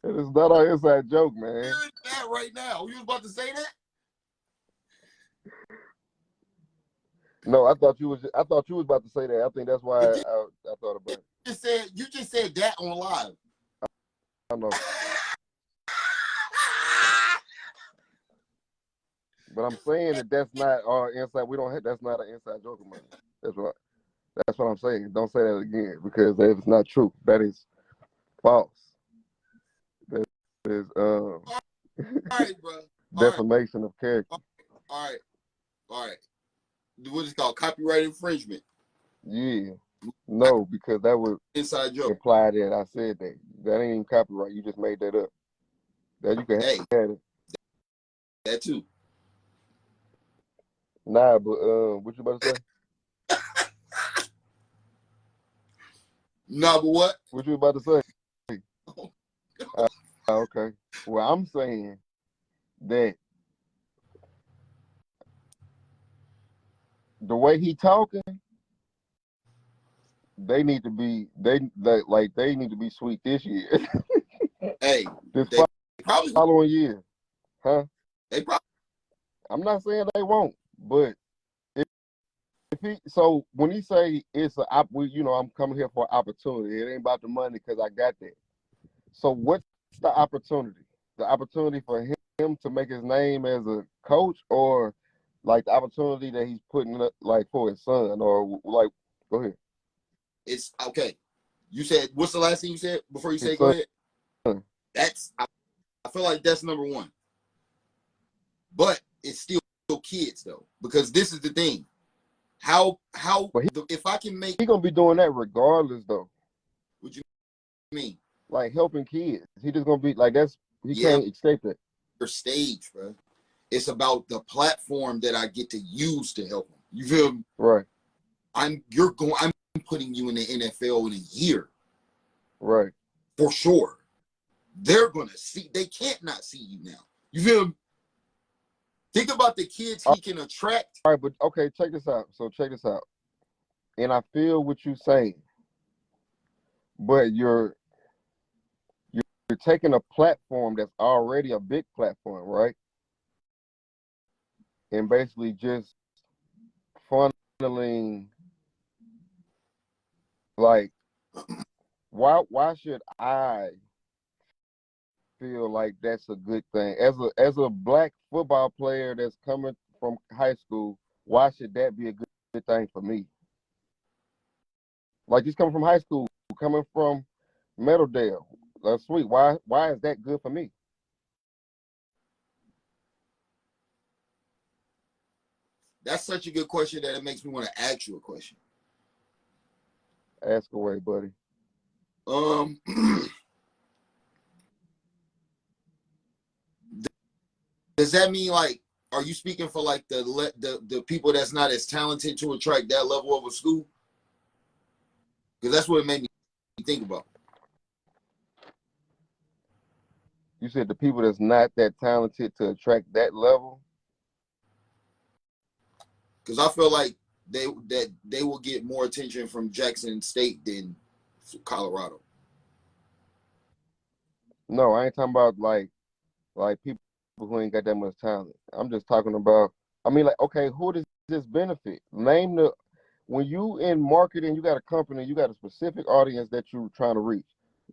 that is not our inside joke, man. You're that right now. You was about to say that? No, I thought you was about to say that. I think that's why I thought about it. You just said that on live. I know. But I'm saying that's not our inside. We don't have that's not an inside joke of mine. That's what I'm saying. Don't say that again because that is not true. That is false. That is All right, bro. defamation of character. All right. what is it called? Copyright infringement. Yeah. No, because that would Inside joke. imply that I said that. That ain't even copyright. You just made that up. That you can Hey, have it. that too. Nah, but what you about to say? Nah, but what? What you about to say? Okay. Well, I'm saying that the way he talking, they need to be they need to be sweet this year. Hey, This they probably following year, huh? they probably I'm not saying they won't, but if he so when he say it's I'm coming here for opportunity. It ain't about the money because I got that. So what's the opportunity? The opportunity for him to make his name as a coach, or like the opportunity that he's putting up, like for his son, or like go ahead. it's okay. You said what's the last thing you said before you His say go son. ahead? I feel like that's number one. But it's still kids though, because this is the thing. But If I can make he gonna be doing that regardless though. what you mean? Like helping kids. He just gonna be like he Yeah, can't escape that. your stage, bro. It's about the platform that I get to use to help them. You feel me? Right. I'm putting you in the NFL in a year. Right. For sure. They're gonna see, they can't not see you now. You feel me? Think about the kids he can attract. All right, but okay, check this out. So check this out. And I feel what you're saying, but you're taking a platform that's already a big platform, right? And basically just funneling like why should I feel like that's a good thing? As a black football player that's coming from high school, why should that be a good thing for me? Like just coming from high school, coming from Meadowdale, that's sweet. Why is that good for me? That's such a good question that it makes me want to ask you a question. Ask away, buddy. Um, does that mean like, are you speaking for like the people that's not as talented to attract that level of a school? Because that's what it made me think about. You said the people that's not that talented to attract that level. Because I feel like they will get more attention from Jackson State than Colorado. No, I ain't talking about like people who ain't got that much talent. I'm just talking about. I mean, like, okay, who does this benefit? Name the when you in marketing, you got a company, you got a specific audience that you're trying to reach.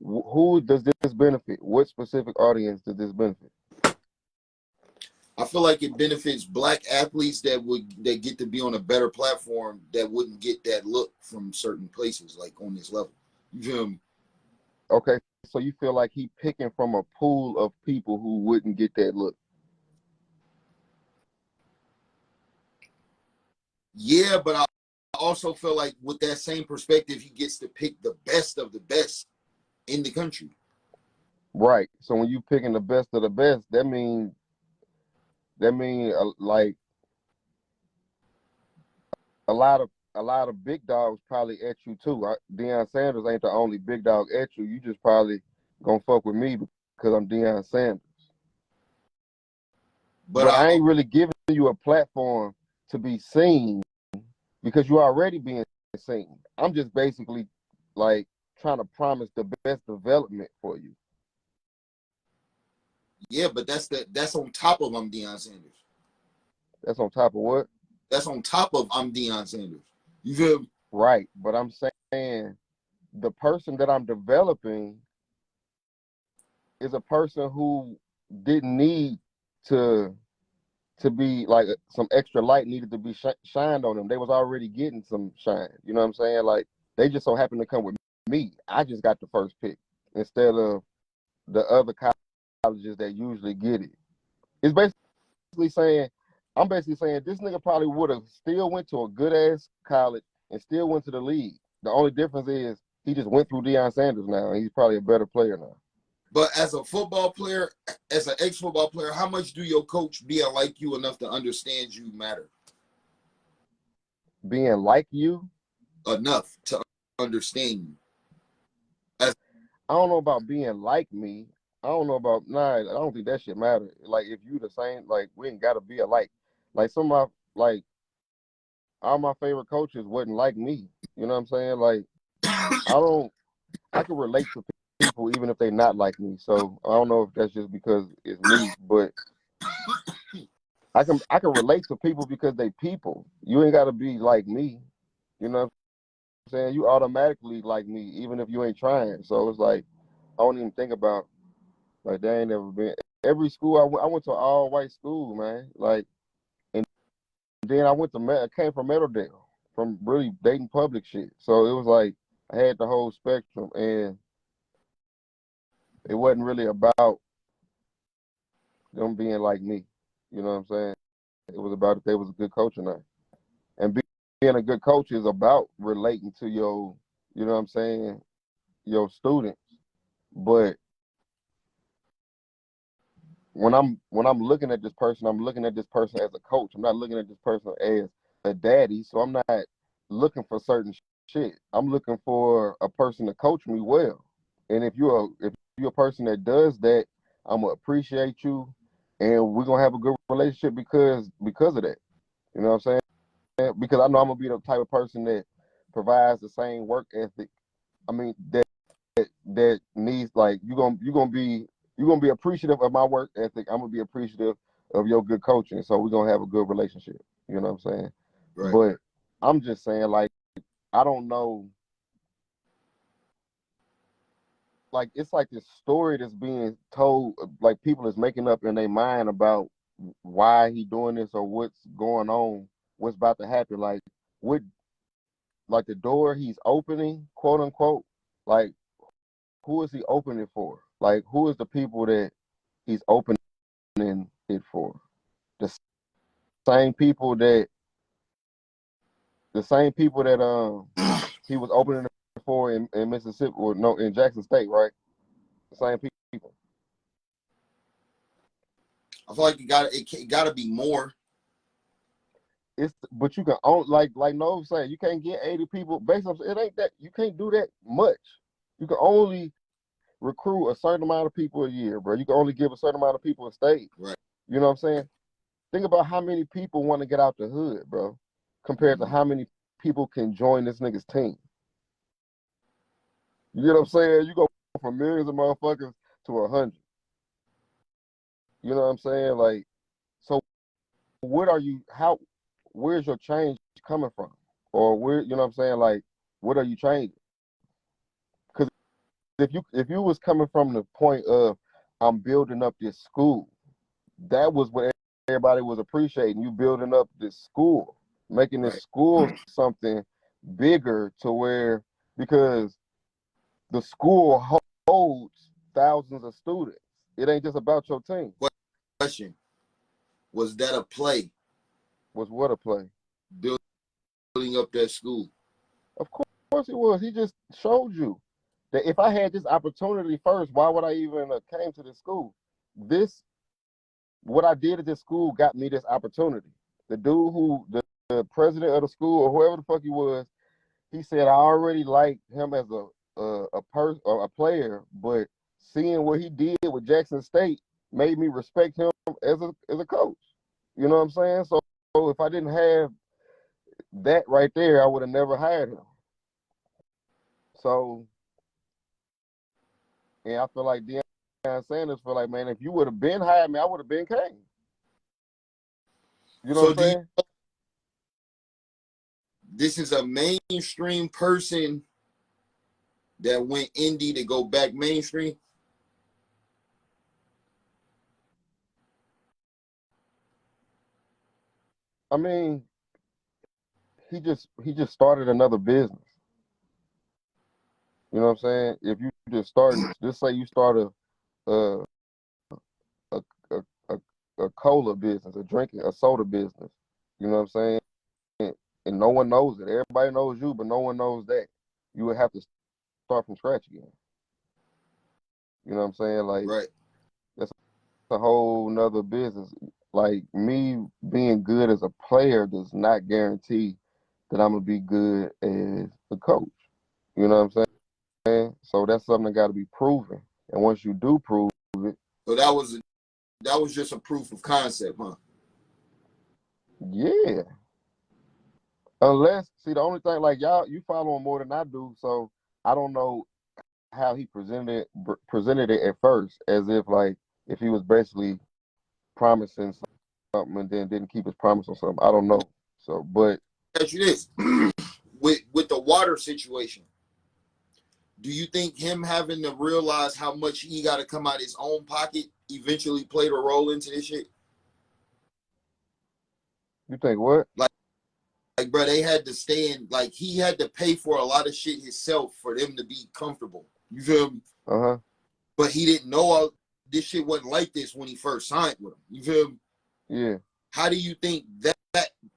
Who does this benefit? What specific audience does this benefit? I feel like it benefits black athletes that get to be on a better platform that wouldn't get that look from certain places like on this level. You feel me? Okay, so you feel like he picking from a pool of people who wouldn't get that look. Yeah, but I also feel like with that same perspective, he gets to pick the best of the best in the country. Right. So when you picking the best of the best, that means like a lot of big dogs probably at you too. Deion Sanders ain't the only big dog at you. You just probably gonna fuck with me because I'm Deion Sanders. But I ain't really giving you a platform to be seen because you're already being seen. I'm just basically like trying to promise the best development for you. Yeah, but that's on top of I'm Deion Sanders. That's on top of what? That's on top of I'm Deion Sanders. You feel me? Right. But I'm saying the person that I'm developing is a person who didn't need to be like some extra light needed to be shined on them. They was already getting some shine. You know what I'm saying? Like they just so happened to come with me. I just got the first pick instead of the other colleges that usually get it. It's basically saying I'm basically saying this nigga probably would have still went to a good ass college and still went to the league. The only difference is he just went through Deion Sanders now, and he's probably a better player now. But as a football player, as an ex-football player, how much do your coach being like you enough to understand you matter? Being like you? Enough to understand you. I don't know about being like me. I don't know about I don't think that shit matter. Like if you the same, like we ain't gotta be alike. Like some of my like all my favorite coaches wasn't like me. You know what I'm saying? Like I can relate to people even if they not like me. So I don't know if that's just because it's me, but I can relate to people because they people. You ain't gotta be like me. You know what I'm saying? You automatically like me, even if you ain't trying. So it's like I don't even think about like they ain't never been. Every school I went to an all white school, man. Like, and then I came from Meadowdale, from really Dayton public shit. So it was like I had the whole spectrum, and it wasn't really about them being like me. You know what I'm saying? It was about if they was a good coach or not. And being a good coach is about relating to your, you know what I'm saying, your students. But when I'm looking at this person, I'm looking at this person as a coach. I'm not looking at this person as a daddy. So I'm not looking for certain shit. I'm looking for a person to coach me well. And if you're a person that does that, I'm gonna appreciate you, and we're gonna have a good relationship because of that. You know what I'm saying? Because I know I'm gonna be the type of person that provides the same work ethic. I mean that needs like you're gonna be appreciative of my work ethic. I'm gonna be appreciative of your good coaching. So we're gonna have a good relationship. You know what I'm saying? Right. But I'm just saying like I don't know. Like it's like this story that's being told, like people is making up in their mind about why he doing this or what's going on, what's about to happen. Like what, like the door he's opening, quote unquote. Like who is he opening for? Like who is the people that he's opening it for? The same people that he was opening it for in Mississippi or no in Jackson State, right? The same people. I feel like it gotta be more. But you can own like Nova saying you can't get 80 people based on it ain't that you can't do that much. You can only recruit a certain amount of people a year, bro. You can only give a certain amount of people a stage. Right. You know what I'm saying? Think about how many people want to get out the hood, bro, compared to how many people can join this nigga's team. You know what I'm saying? You go from millions of motherfuckers to 100. You know what I'm saying? Like, so what are you? Where's your change coming from? Or where? You know what I'm saying? Like, what are you changing? Because if you was coming from the point of I'm building up this school, that was what everybody was appreciating. You building up this school, making this Right. school something bigger to where because the school holds thousands of students. It ain't just about your team. Question: was that a play? Was what a play? Building up that school. Of course it was. He just showed you that if I had this opportunity first, why would I even came to this school? This what I did at this school got me this opportunity. The dude the president of the school or whoever the fuck he was, he said I already liked him as a player, but seeing what he did with Jackson State made me respect him as a coach. You know what I'm saying? So if I didn't have that right there, I would have never hired him. So and I feel like Deion Sanders feel like, man, if you would have been hired me, I would have been Kane. You know So what I'm saying? this is a mainstream person that went indie to go back mainstream. I mean, he just started another business. You know what I'm saying? If just say you start a a, a, a a cola business, a soda business. You know what I'm saying? And no one knows it. Everybody knows you, but no one knows that. You would have to start from scratch again. You know what I'm saying? Like Right. that's a whole nother business. Like me being good as a player does not guarantee that I'm gonna be good as a coach. You know what I'm saying? So that's something that got to be proven. And once you do prove it, So that was just a proof of concept, huh? yeah. Unless, see, the only thing, like y'all, you follow him more than I do, so I don't know how he presented it at first, as if like if he was basically promising something and then didn't keep his promise on something. I don't know. So, but Ask you this: with the water situation, do you think him having to realize how much he got to come out of his own pocket eventually played a role into this shit? you think what? Like, bro, they had to stay in. Like, he had to pay for a lot of shit himself for them to be comfortable. You feel me? Uh-huh. But he didn't know this shit wasn't like this when he first signed with him. You feel me? Yeah. How do you think that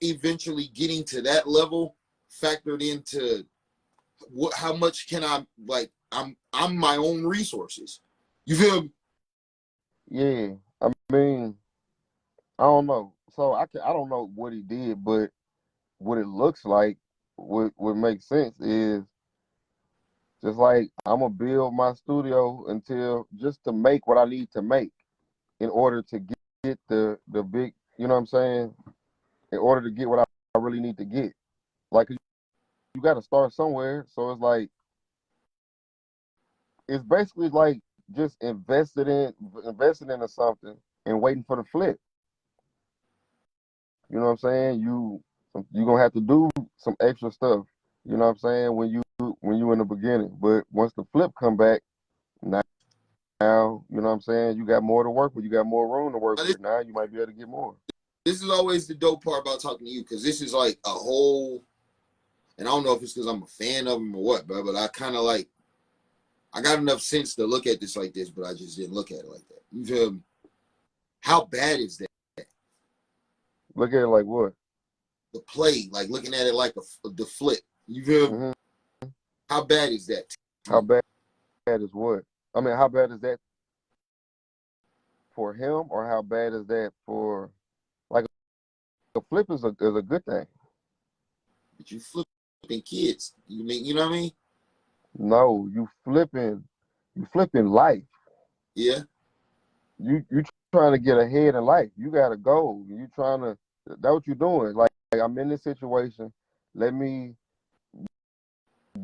eventually getting to that level factored into how much can I like? I'm my own resources. You feel me? Yeah. I mean, I don't know. So I don't know what he did, but what it looks like, what makes sense is just like I'm gonna build my studio until just to make what I need to make in order to get the big, you know what I'm saying? In order to get what I really need to get. Like you got to start somewhere. So it's like it's basically like just investing into something and waiting for the flip. You know what I'm saying? You gonna have to do some extra stuff. You know what I'm saying when you in the beginning. But once the flip come back, now you know what I'm saying. You got more to work with. You got more room to work This, with. Now you might be able to get more. this is always the dope part about talking to you because this is like a whole. And I don't know if it's because I'm a fan of him or what, bro. But I kind of like I got enough sense to look at this like this, but I just didn't look at it like that. You feel me? How bad is that? Look at it like what? The play, like looking at it like the flip. You feel me? Hmm. How bad is that to How you? bad is what? I mean, how bad is that for him, or how bad is that for like a flip is a good thing. But you flipping kids. You know what I mean? No, you flipping life. Yeah. You trying to get ahead in life. You got a goal. You trying to. That's what you're doing. Like I'm in this situation. Let me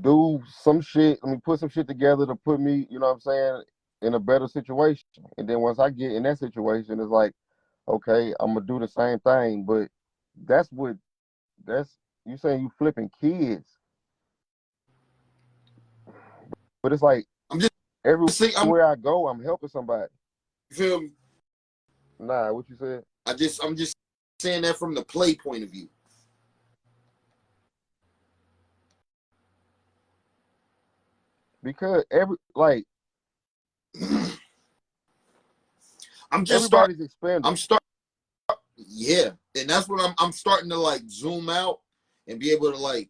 do some shit. Let me put some shit together to put me, you know what I'm saying, in a better situation. And then once I get in that situation, it's like, okay, I'm gonna do the same thing. But that's what that's you saying you flipping kids. But it's like I'm just saying. everywhere I go, I'm helping somebody. You feel me? Nah, what you said? I'm just saying that from the play point of view. Because every like I'm just start. everybody's expendable. I'm start. Yeah, and that's what I'm starting to like zoom out and be able to like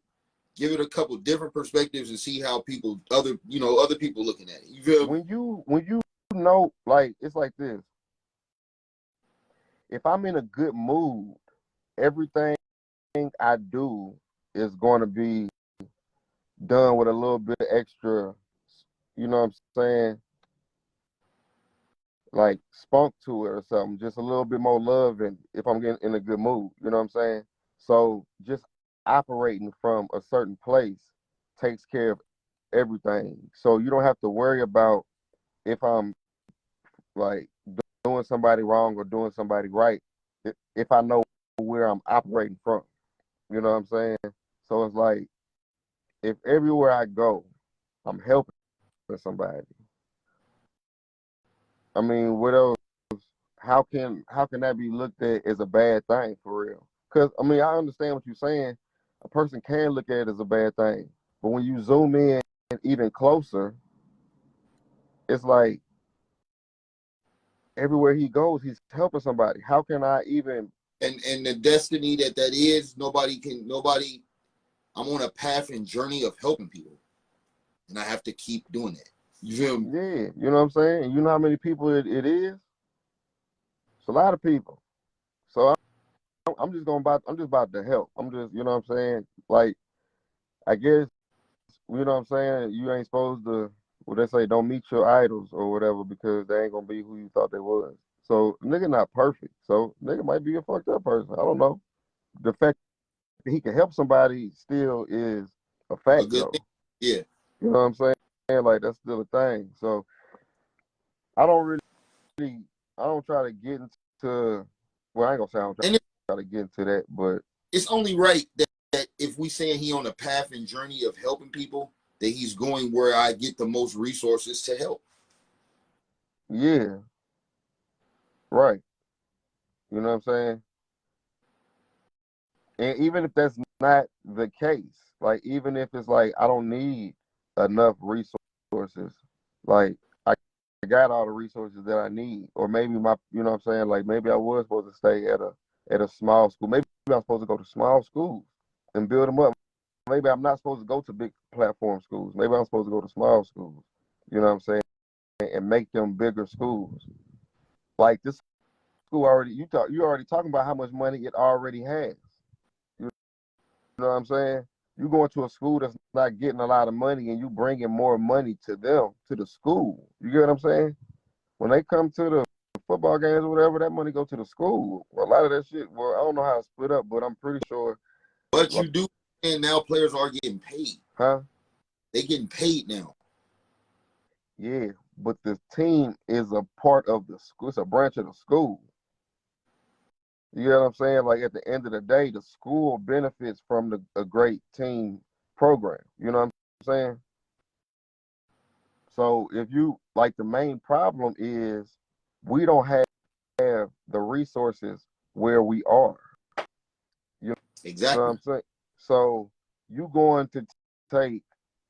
give it a couple different perspectives and see how other people looking at it. You feel me? When you know, like it's like this. If I'm in a good mood, everything I do is going to be done with a little bit extra, you know what I'm saying, like spunk to it or something, just a little bit more love. And if I'm getting in a good mood, you know what I'm saying. So just operating from a certain place takes care of everything. So you don't have to worry about if I'm like doing somebody wrong or doing somebody right if I know where I'm operating from. You know what I'm saying? So it's like if everywhere I go, I'm helping somebody. I mean, what else? How can that be looked at as a bad thing for real? Because I mean, I understand what you're saying. A person can look at it as a bad thing, but when you zoom in even closer, it's like everywhere he goes, he's helping somebody. How can I even? And the destiny that is, nobody. I'm on a path and journey of helping people, and I have to keep doing that. You feel me? Yeah, you know what I'm saying? And you know how many people it is? It's a lot of people. So I'm just going about. I'm just about to help. I'm just, you know what I'm saying? Like, I guess, you know what I'm saying? You ain't supposed to. Well, they say don't meet your idols or whatever because they ain't gonna be who you thought they was. So nigga not perfect. So nigga might be a fucked up person. I don't know. The fact that he can help somebody still is a A fact good thing. though. Yeah. You know what I'm saying? Like that's still a thing. So I don't really, I don't try to get into. Well, I ain't gonna say I don't And try to get into that, but it's only right that if we saying he on a path and journey of helping people, that he's going where I get the most resources to help. yeah, right. You know what I'm saying? And even if that's not the case, like even if it's like I don't need enough resources, like I got all the resources that I need, or maybe my, you know what I'm saying, like maybe I was supposed to stay at a small school. Maybe I'm supposed to go to small schools and build them up. Maybe I'm not supposed to go to big platform schools. Maybe I'm supposed to go to small schools. You know what I'm saying, and make them bigger schools. Like this school already, you already talking about how much money it already has. You know what I'm saying? You going to a school that's not getting a lot of money, and you bringing more money to them, to the school. You get what I'm saying? When they come to the football games or whatever, that money go to the school. Well, a lot of that shit. Well, I don't know how it's split up, but I'm pretty sure. But Like, you do, and now players are getting paid. huh? They getting paid now. Yeah, but the team is a part of the school. It's a branch of the school. You know what I'm saying? Like at the end of the day, the school benefits from a great team program. You know what I'm saying? So if you like, the main problem is we don't have the resources where we are. You know what Exactly. I'm saying? So you going to take,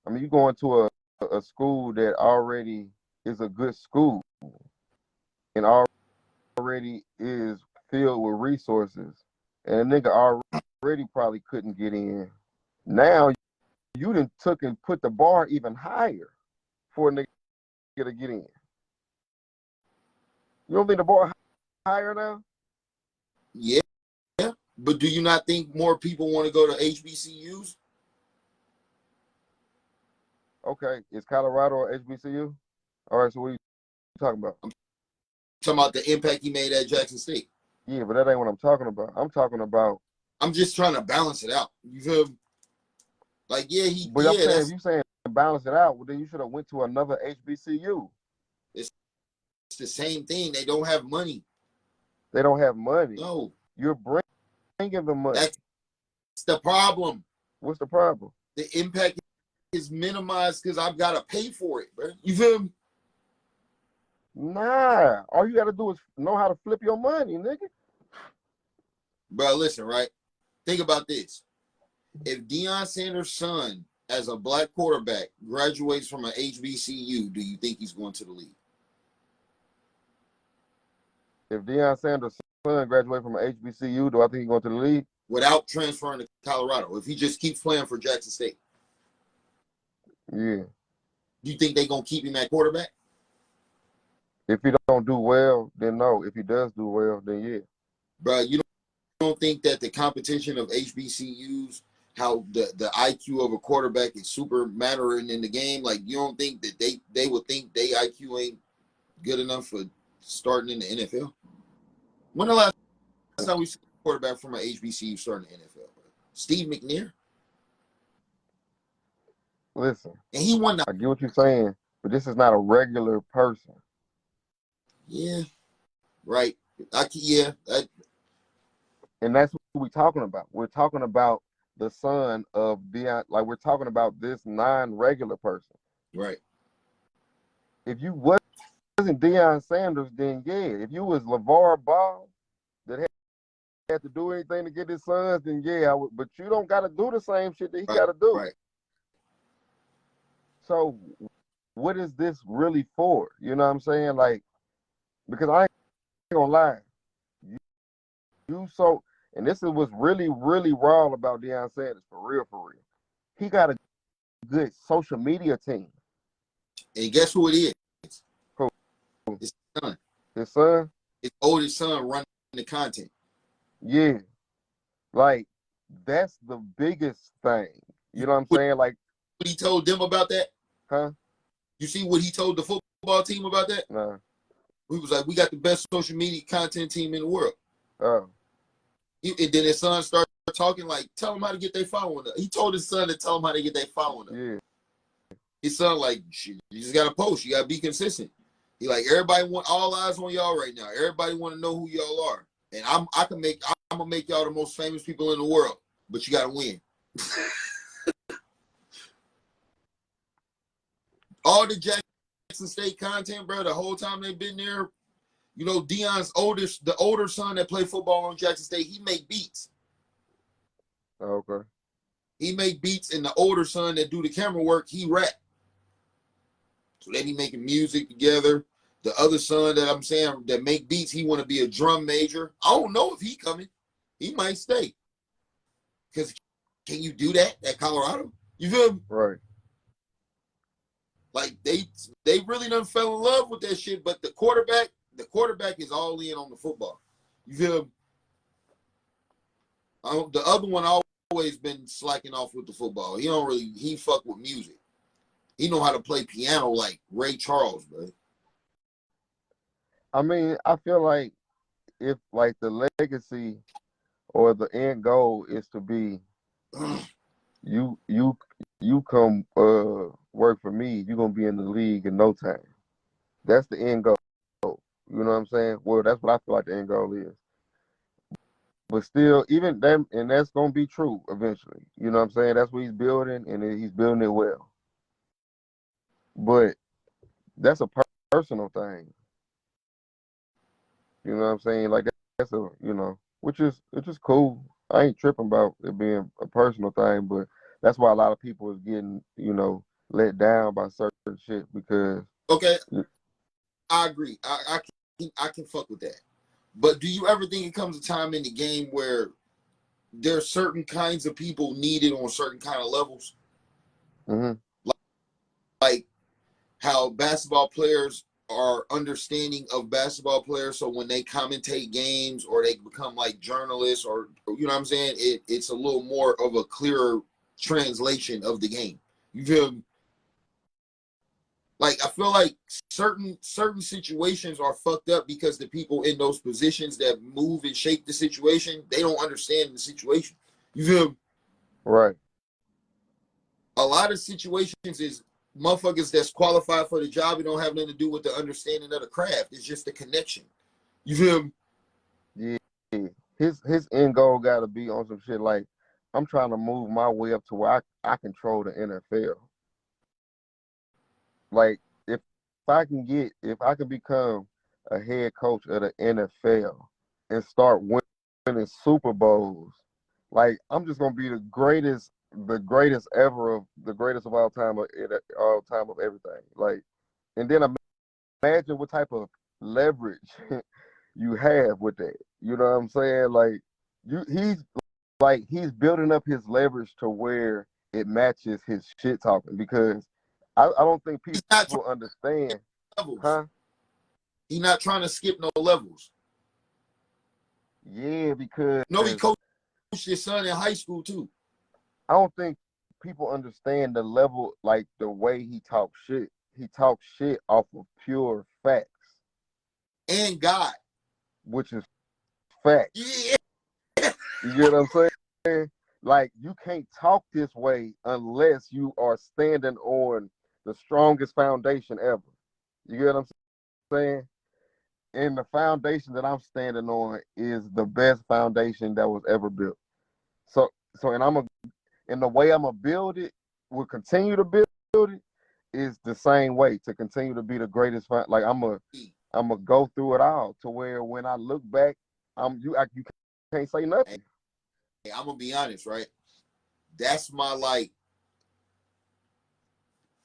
I mean, you going to a school that already is a good school and already is filled with resources, and a nigga already probably couldn't get in. Now you done took and put the bar even higher for a nigga to get in. You don't think the bar higher now? Yeah. But do you not think more people want to go to HBCUs? Okay, is Colorado or HBCU? All right, so what are you talking about? I'm talking about the impact he made at Jackson State. Yeah, but that ain't what I'm talking about. I'm talking about. I'm just trying to balance it out. You feel me? Like, But I'm yeah, saying, if you saying balance it out, well, then you should have went to another HBCU. it's the same thing. They don't have money. They don't have money. No, You're bringing the money. that's the problem. What's the problem? The impact is minimized because I've got to pay for it, bro. You feel me? Nah, all you got to do is know how to flip your money, nigga. Bro, listen, right? Think about this. If Deion Sanders' son, as a black quarterback, graduates from an HBCU, do you think he's going to the league? If Deion Sanders' son graduated from an HBCU, do I think he's going to the league? Without transferring to Colorado, if he just keeps playing for Jackson State, Yeah. do you think they're going to keep him at quarterback? If he don't do well, then no. If he does do well, then yeah. Bro, you don't think that the competition of HBCUs, how the IQ of a quarterback is super mattering in the game? Like, you don't think that they would think they IQ ain't good enough for starting in the NFL? When the last time we see a quarterback from an HBCU starting in the NFL? Bro? Steve McNair, Listen, and he won the. I get what you're saying, but this is not a regular person. Yeah, right. Yeah, And that's what we're talking about. We're talking about the son of Deion. Like, we're talking about this non-regular person. right. If you wasn't Deion Sanders, then yeah. If you was LeVar Ball that had to do anything to get his sons, then yeah, I would. But you don't got to do the same shit that he Right, got to do. right. So what is this really for? You know what I'm saying? Like, because I gonna lie. You so, and this is what's really, really raw about Deion Sanders, for real, for real. He got a good social media team. And guess who it is? Who? His son. His son? His oldest son running the content. Yeah. Like, that's the biggest thing. You know what I'm saying? Like, what he told them about that? huh? You see what he told the football team about that? Nah. He was like, we got the best social media content team in the world. Oh. And then his son started talking like, tell them how to get their following up. He told his son to tell them how to get their following up. Yeah. His son like, you just got to post. You got to be consistent. He like, everybody want all eyes on y'all right now. Everybody want to know who y'all are. And I'm gonna make y'all the most famous people in the world. But you got to win. All the Jackson State content, bro, the whole time they've been there, you know, Deion's the older son that played football on Jackson State, he make beats. Okay. He make beats, and the older son that do the camera work, he rap. So they be making music together. The other son that I'm saying that make beats, he want to be a drum major. I don't know if he coming. He might stay. Because can you do that at Colorado? You feel me? Right. Like they really done fell in love with that shit, but the quarterback is all in on the football. You feel me? The other one always been slacking off with the football. He fuck with music. He know how to play piano like Ray Charles, bro. I mean, I feel like if like the legacy or the end goal is to be you come work for me, you're gonna be in the league in no time. That's the end goal. You know what I'm saying? Well, that's what I feel like the end goal is. But still, even them, and that's gonna be true eventually. You know what I'm saying? That's what he's building, and he's building it well. But that's a personal thing. You know what I'm saying? Like that's a which is cool. I ain't tripping about it being a personal thing, but that's why a lot of people is getting let down by certain shit because. Okay, I agree. I can fuck with that. But do you ever think it comes a time in the game where there's certain kinds of people needed on certain kind of levels? Mm-hmm. Like how basketball players are understanding of basketball players, so when they commentate games or they become like journalists or you know what I'm saying, it's a little more of a clearer translation of the game. You feel me? Like I feel like certain situations are fucked up because the people in those positions that move and shape the situation, they don't understand the situation. You feel me? Right. A lot of situations is motherfuckers that's qualified for the job. It don't have nothing to do with the understanding of the craft. It's just the connection. You feel me? Yeah. His end goal got to be on some shit like I'm trying to move my way up to where I control the NFL. Like if I can become a head coach of the NFL and start winning Super Bowls, like I'm just gonna be the greatest ever of the greatest of all time of everything. Like, and then imagine what type of leverage you have with that. You know what I'm saying? Like he's building up his leverage to where it matches his shit talking because I don't think He's not trying people understand, to levels. huh? He's not trying to skip no levels. Yeah, because No, he coached his son in high school too. I don't think people understand the level, like the way he talks shit. He talks shit off of pure facts, And God. which is facts. Yeah. You get what I'm saying? Like you can't talk this way unless you are standing on the strongest foundation ever. You get what I'm saying? And the foundation that I'm standing on is the best foundation that was ever built. So and the way I'm gonna build it, will continue to build it, is the same way to continue to be the greatest. Like I'm gonna go through it all to where when I look back, you can't say nothing. Hey, I'm gonna be honest, right? That's my like.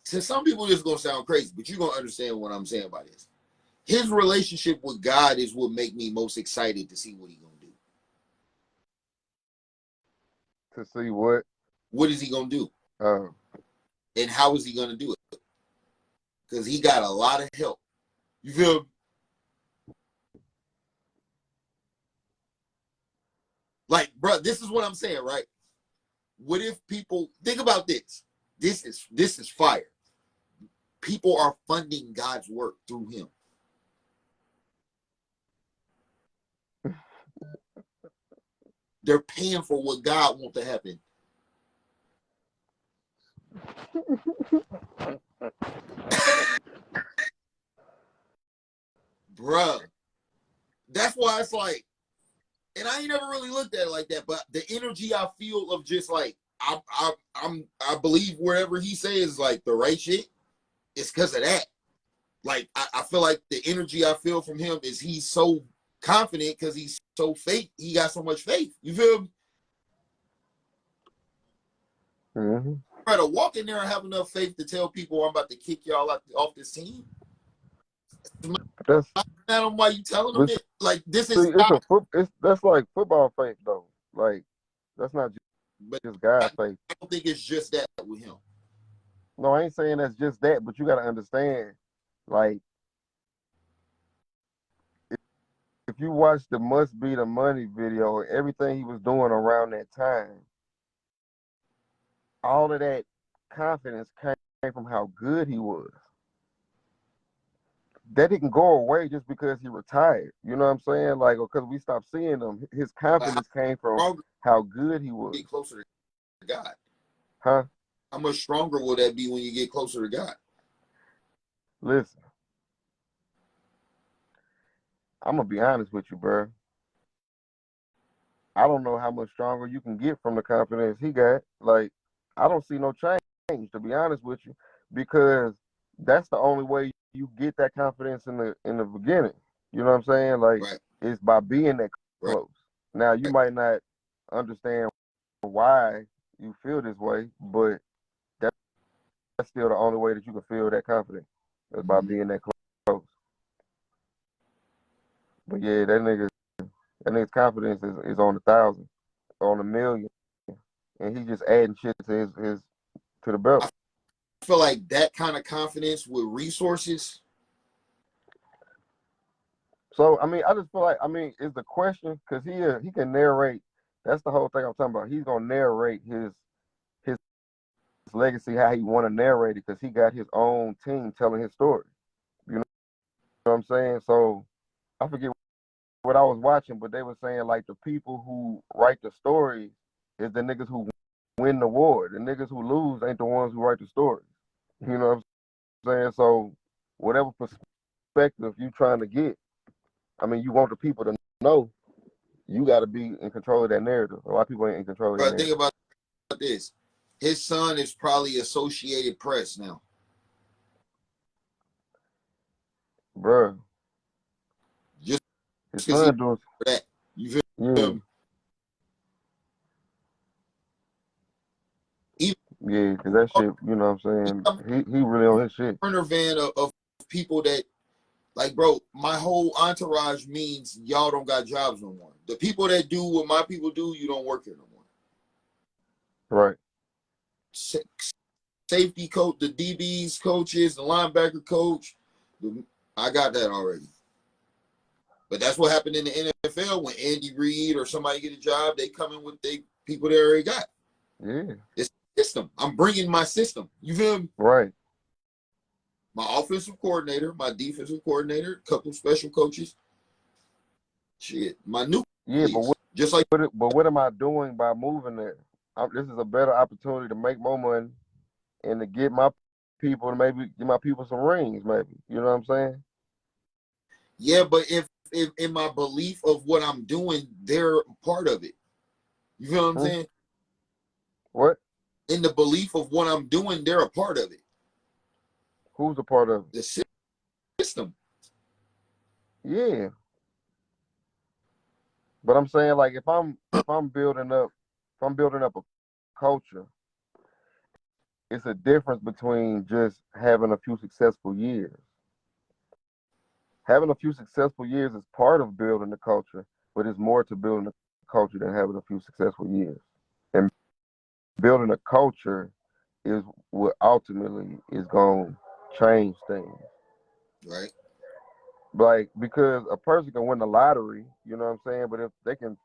To some people, this is gonna sound crazy, but you're gonna understand what I'm saying by this. His relationship with God is what make me most excited to see what he gonna do. To see what? What is he gonna do? Uh, And how is he gonna do it? Because he got a lot of help. You feel me? Like, bro, this is what I'm saying, right? What if people think about this? This is fire. People are funding God's work through him. They're paying for what God wants to happen. Bruh. That's why it's like, and I ain't never really looked at it like that, but the energy I feel of just like I believe wherever he says like the right shit, it's because of that. Like I feel like the energy I feel from him is he's so confident because he's so faith. He got so much faith. You feel me? mm-hmm. Try to walk in there and have enough faith to tell people I'm about to kick y'all off this team. That's I don't know why you telling them but that. Like this see, is God, that's like football faith though. Like that's not but just God I faith. don't think it's just that with him. No, I ain't saying that's just that, but you gotta understand, like if you watch the Must Be the Money video, everything he was doing around that time, all of that confidence came from how good he was. That didn't go away just because he retired. You know what I'm saying? Like, because we stopped seeing him, his But confidence came from how stronger how good he you was. get closer to God? Huh? How much stronger will that be when you get closer to God? Listen, I'm gonna be honest with you, bro. I don't know how much stronger you can get from the confidence he got. Like, I don't see no change, to be honest with you, because that's the only way you get that confidence in the beginning. You know what I'm saying? Like, Right, it's by being that right, close. Now, you right. might not understand why you feel this way, but that's still the only way that you can feel that confidence is by Mm-hmm. being that close. But yeah, that nigga's confidence is on 1,000, on 1,000,000, and he just adding shit to his to the belt. I feel like that kind of confidence with resources. So I mean, I just feel like is the question because he can narrate. That's the whole thing I'm talking about. He's gonna narrate his legacy how he want to narrate it because he got his own team telling his story. You know what I'm saying? So I forget what I was watching, but they were saying like the people who write the stories is the niggas who win the war. The niggas who lose ain't the ones who write the stories. You know what I'm saying? So whatever perspective you trying to get, I mean, you want the people to know you got to be in control of that narrative. A lot of people ain't in control of that But think narrative. about this. His son is probably Associated Press now. Bruh, Just his because he son doing, for that. You feel yeah, me? Even yeah, because that shit, you know what I'm saying? He really on his shit. Burner van of people that like, bro, my whole entourage means y'all don't got jobs no more. The people that do what my people do, you don't work here no more. Right. Safety coach, the DBs coaches, the linebacker coach, I got that already. But that's what happened in the NFL when Andy Reid or somebody get a job, they come in with they people they already got. Yeah. It's system. I'm bringing my system. You feel me? Right. My offensive coordinator, my defensive coordinator, couple special coaches. Shit, my Yeah, but nucleus. Just like what am I doing by moving there? This is a better opportunity to make more money and to get my people to maybe get my people some rings, maybe. You know what I'm saying? yeah, but if in my belief of what I'm doing, they're part of it. You feel what I'm Hmm? saying? What? In the belief of what I'm doing, they're a part of it. Who's a part of The system. it? Yeah. But I'm saying like if I'm building up a culture, it's a difference between just having a few successful years. having a few successful years is part of building the culture, but it's more to building the culture than having a few successful years. And building a culture is what ultimately is going to change things. Right. Like, because a person can win the lottery, you know what I'm saying? But if they can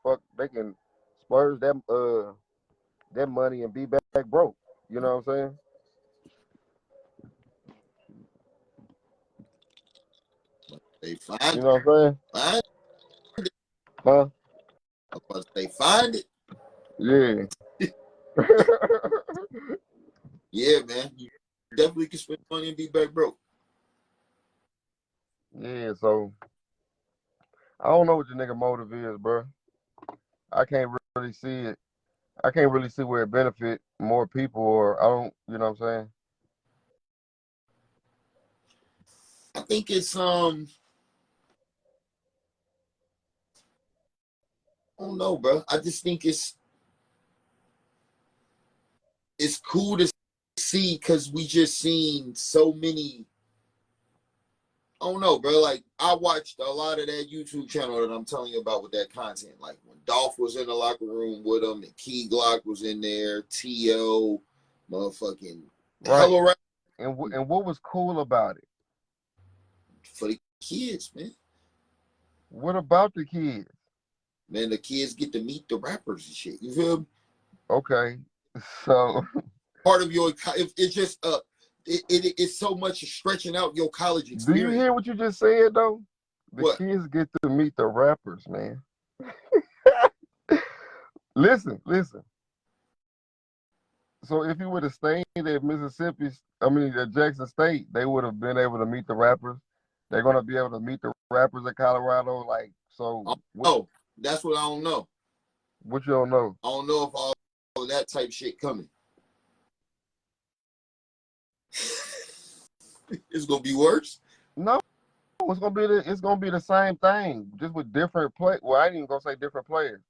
splurge that money and be back broke. You know what I'm saying? They You find know what I'm saying? find Huh? I was about to say find it. Yeah. Yeah, man. You definitely can spend money and be back broke. Yeah, so I don't know what your nigga motive is, bro. I can't really see it. I can't really see where it benefit more people, or I don't, you know what I'm saying? I think it's I don't know, bro. I just think it's cool to see because we just seen so many. I don't know, bro. Like I watched a lot of that YouTube channel that I'm telling you about with that content. Like when Dolph was in the locker room with him, and Key Glock was in there, T.O., motherfucking Right. hella rap And what was cool about it? for the kids, man. What about the kids? Man, the kids get to meet the rappers and shit. You feel me? Okay. So Part of your it's just it's so much stretching out your college do you experience. hear what you just said though? The What? kids get to meet the rappers, man. Listen. So if you would have stayed at at Jackson State, they would have been able to meet the rappers. They're gonna be able to meet the rappers at Colorado. Like, so Oh, that's what I don't know. what you don't know? I don't know if all of that type shit coming. It's gonna be worse. No, it's gonna be the same thing, just with different play. Well, I ain't even gonna say different players.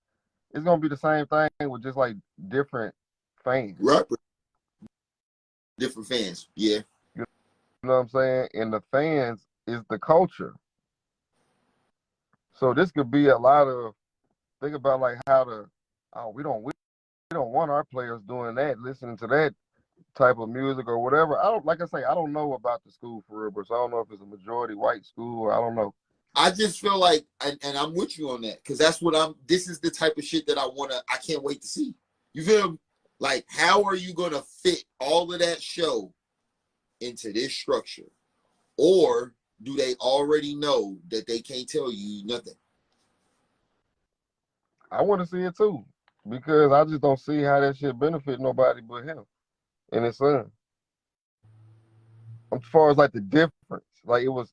It's gonna be the same thing with just like different fans. Rapper, different fans. Yeah. You know what I'm saying? And the fans is the culture. So this could be a lot of think about like how the we don't want our players doing that, listening to that type of music or whatever. I don't know about the school for real, but so I don't know if it's a majority white school or I don't know. I just feel like, and I'm with you on that, because that's what this is the type of shit that I can't wait to see. You feel me? Like, how are you gonna fit all of that show into this structure? Or do they already know that they can't tell you nothing? I want to see it too because I just don't see how that shit benefit nobody but him and his son. As far as like the difference, like it was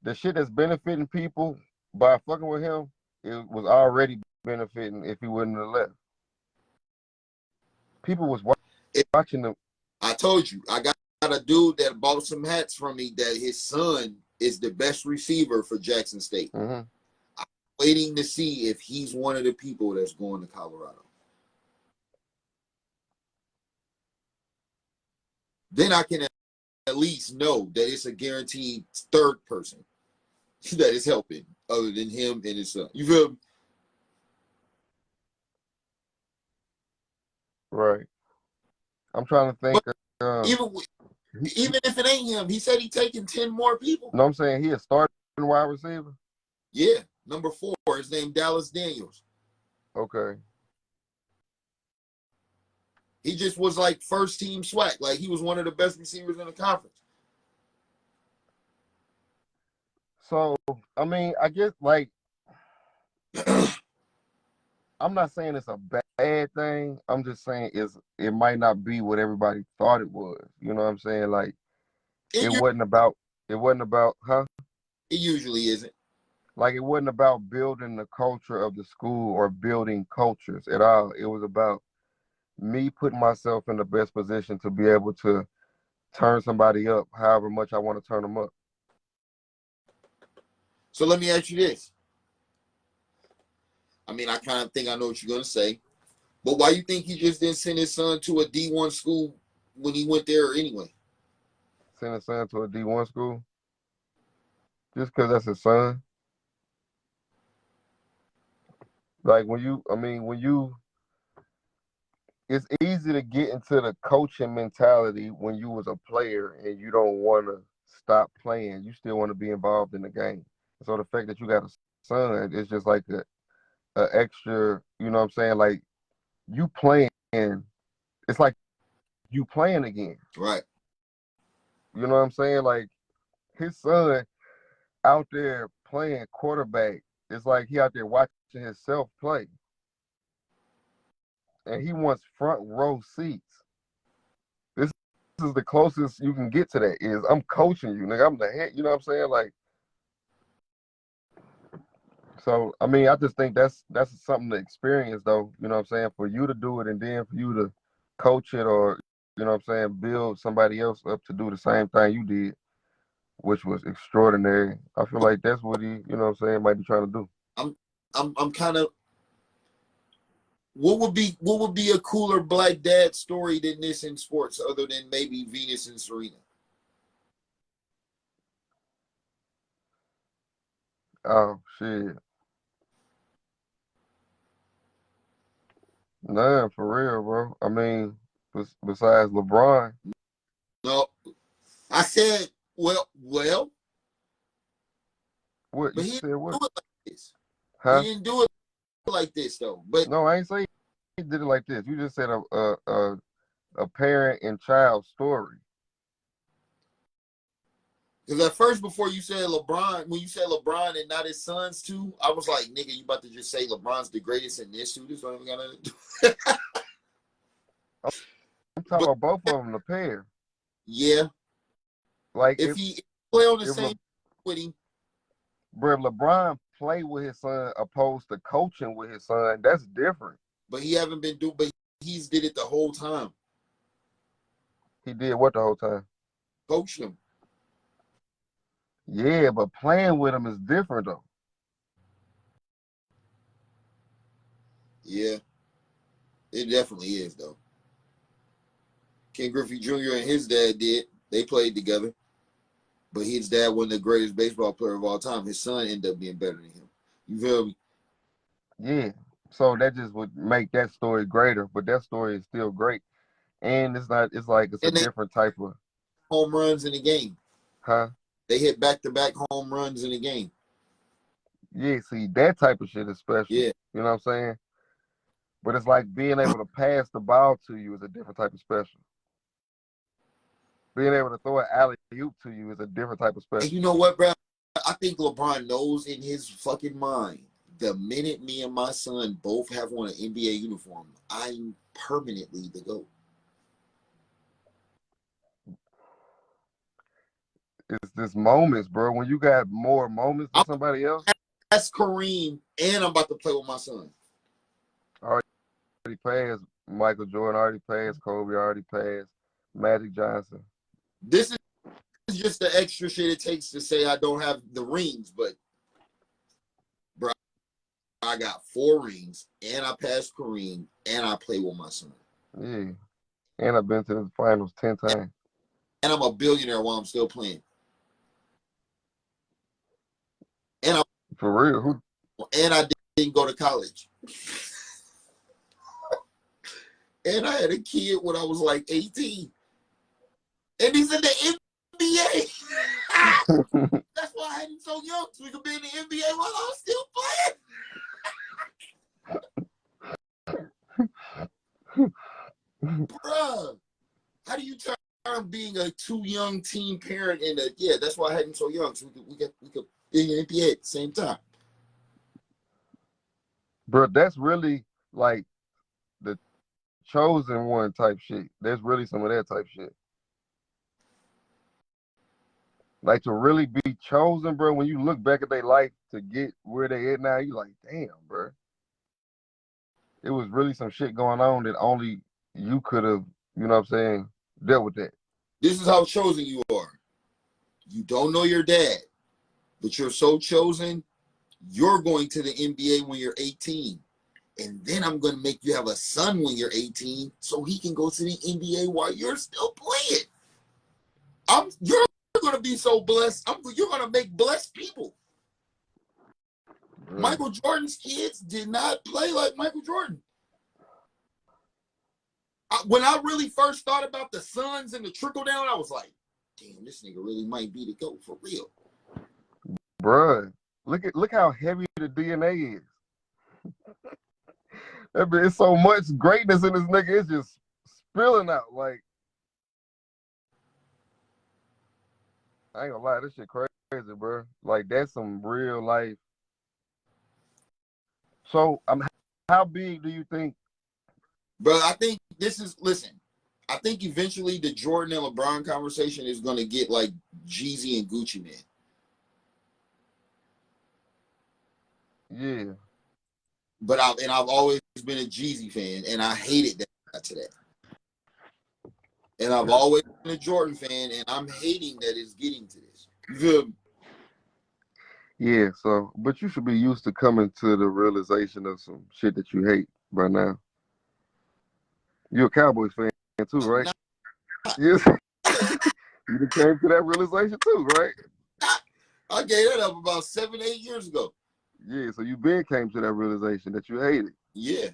the shit that's benefiting people by fucking with him. It was already benefiting if he wouldn't have left. People was watching them. I told you, I got a dude that bought some hats from me that his son is the best receiver for Jackson State. Mm-hmm. I'm waiting to see if he's one of the people that's going to Colorado. Then I can at least know that it's a guaranteed third person that is helping other than him and his son. You feel me? Right. I'm trying to think. But even if it ain't him, he said he taking 10 more people. No, I'm saying he a starting wide receiver. Yeah, number 4 is named Dallas Daniels. Okay. He just was like first team swag. Like he was one of the best receivers in the conference. So I mean, I guess like I'm not saying it's a bad thing. I'm just saying it might not be what everybody thought it was. You know what I'm saying? Like it It, wasn't about huh? it usually isn't. Like it wasn't about building the culture of the school or building cultures at all. It was about me putting myself in the best position to be able to turn somebody up however much I want to turn them up. So let me ask you this. I mean, I kind of think I know what you're gonna say, but why you think he just didn't send his son to a D1 school when he went there anyway? Send his son to a D1 school just because that's his son. Like it's easy to get into the coaching mentality when you was a player and you don't want to stop playing. You still want to be involved in the game. So the fact that you got a son, it's just like a extra, you know what I'm saying? Like you playing, it's like you playing again. Right. You know what I'm saying? Like his son out there playing quarterback. It's like he out there watching himself play. And he wants front row seats. This is the closest you can get to that is I'm coaching you, nigga. I'm the head, you know what I'm saying? Like, so I mean, I just think that's something to experience though, you know what I'm saying? For you to do it and then for you to coach it or, you know what I'm saying, build somebody else up to do the same thing you did, which was extraordinary. I feel like that's what he, you know what I'm saying, might be trying to do. I'm kind of. What would be a cooler black dad story than this in sports, other than maybe Venus and Serena? Oh shit. Nah, for real, bro. I mean, besides LeBron, No, I said, well, what but you he didn't said what? do it like this. He Huh? didn't do it like this though. But No, I ain't say he did it like this. You just said a parent and child story. because at first, before you said LeBron, when you said LeBron and not his sons too, I was like, nigga, you about to just say LeBron's the greatest in this too? This don't even gotta do. I'm talking But about both of them, the pair. yeah, Like if he play on the if same Le, with him, bro, if LeBron play with his son opposed to coaching with his son, that's different. but he haven't been doing. But he's did it the whole time, He did what the whole time? coaching him. Yeah, but playing with him is different though. Yeah, it definitely is though. Ken Griffey Jr. and his dad did. They played together, but his dad wasn't the greatest baseball player of all time. His son ended up being better than him. You feel me? Yeah. So that just would make that story greater, but that story is still great. And it's not, it's like it's a And they different type of, home runs in the game. huh? They hit back-to-back home runs in the game. Yeah, see, that type of shit is special. Yeah. You know what I'm saying? But it's like being able to pass the ball to you is a different type of special. Being able to throw an alley oop to you is a different type of And special. you know what, bro? I think LeBron knows in his fucking mind, the minute me and my son both have on an NBA uniform, I'm permanently the GOAT. It's this moments, bro. When you got more moments than I'm somebody else, that's Kareem, and I'm about to play with my son. already passed Michael Jordan, already passed Kobe, already passed Magic Johnson. This is just the extra shit it takes to say I don't have the rings, but bro, I got 4 rings, and I passed Kareem, and I play with my son. Yeah. And I've been to the finals 10 times. And I'm a billionaire while I'm still playing. And For real. I didn't go to college. And I had a kid when I was like 18. And he's in the NBA. That's why I had him so young, so we could be in the NBA while I was still playing. Bruh, how do you turn being a too young teen parent into, yeah, that's why I had him so young, so we could be in the NBA at the same time. Bro, that's really like the chosen one type shit. There's really some of that type shit. Like to really be chosen, bro, when you look back at their life to get where they at now, you like, damn, bro. It was really some shit going on that only you could have, you know what I'm saying, dealt with that. This is how chosen you are. You don't know your dad, but you're so chosen, you're going to the NBA when you're 18. And then I'm going to make you have a son when you're 18 so he can go to the NBA while you're still playing. You're gonna be so blessed. You're gonna make blessed people. Yeah. Michael Jordan's kids did not play like Michael Jordan. When I really first thought about the Suns and the trickle down, I was like, damn, this nigga really might be the GOAT for real. Bruh, look how heavy the DNA is. It's so much greatness in this nigga. It's just spilling out. Like, I ain't gonna lie, this shit crazy, bro. Like, that's some real life. So, how big do you think? Bro, I think I think eventually the Jordan and LeBron conversation is gonna get like Jeezy and Gucci Man. Yeah. But I've always been a Jeezy fan, and I hated that got to that. And I've always been a Jordan fan, and I'm hating that it's getting to this. You feel me? Yeah, so, but you should be used to coming to the realization of some shit that you hate by now. You're a Cowboys fan too, right? Yes. You done came to that realization too, right? I gave that up about 7, 8 years ago. Yeah, so you came to that realization that you hate it. Yeah.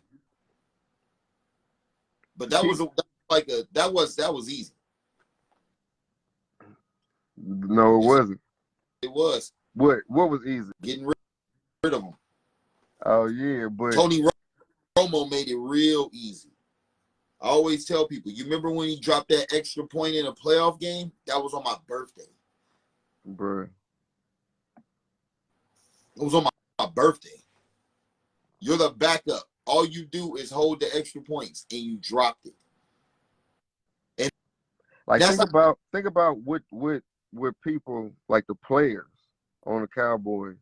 But that was easy. No, it wasn't. It was. What was easy? Getting rid of him. Oh yeah, but Tony Romo made it real easy. I always tell people, you remember when he dropped that extra point in a playoff game? That was on my birthday. bruh. It was on my birthday. You're the backup. All you do is hold the extra points, and you dropped it. And Like think about what people like the players on the Cowboys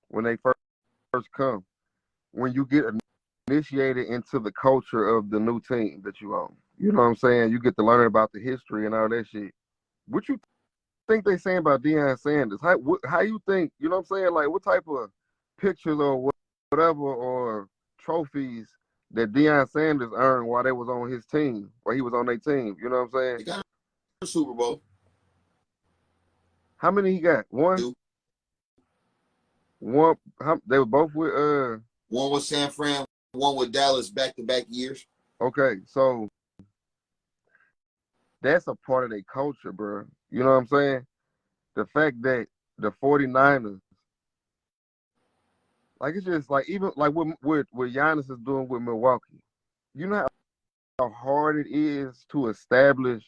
when they first come, when you get initiated into the culture of the new team that you own. You know what I'm saying? You get to learn about the history and all that shit. What you think they saying about Deion Sanders? How you think? You know what I'm saying? Like what type of pictures or whatever or trophies that Deion Sanders earned while they was on his team, while he was on their team? You know what I'm saying? they got a Super Bowl. How many he got? One. 2. One. They were both with One with San Fran, one with Dallas, back-to-back years. Okay, so that's a part of their culture, bro. You know what I'm saying? The fact that the 49ers, like it's just like even like what Giannis is doing with Milwaukee. You know how hard it is to establish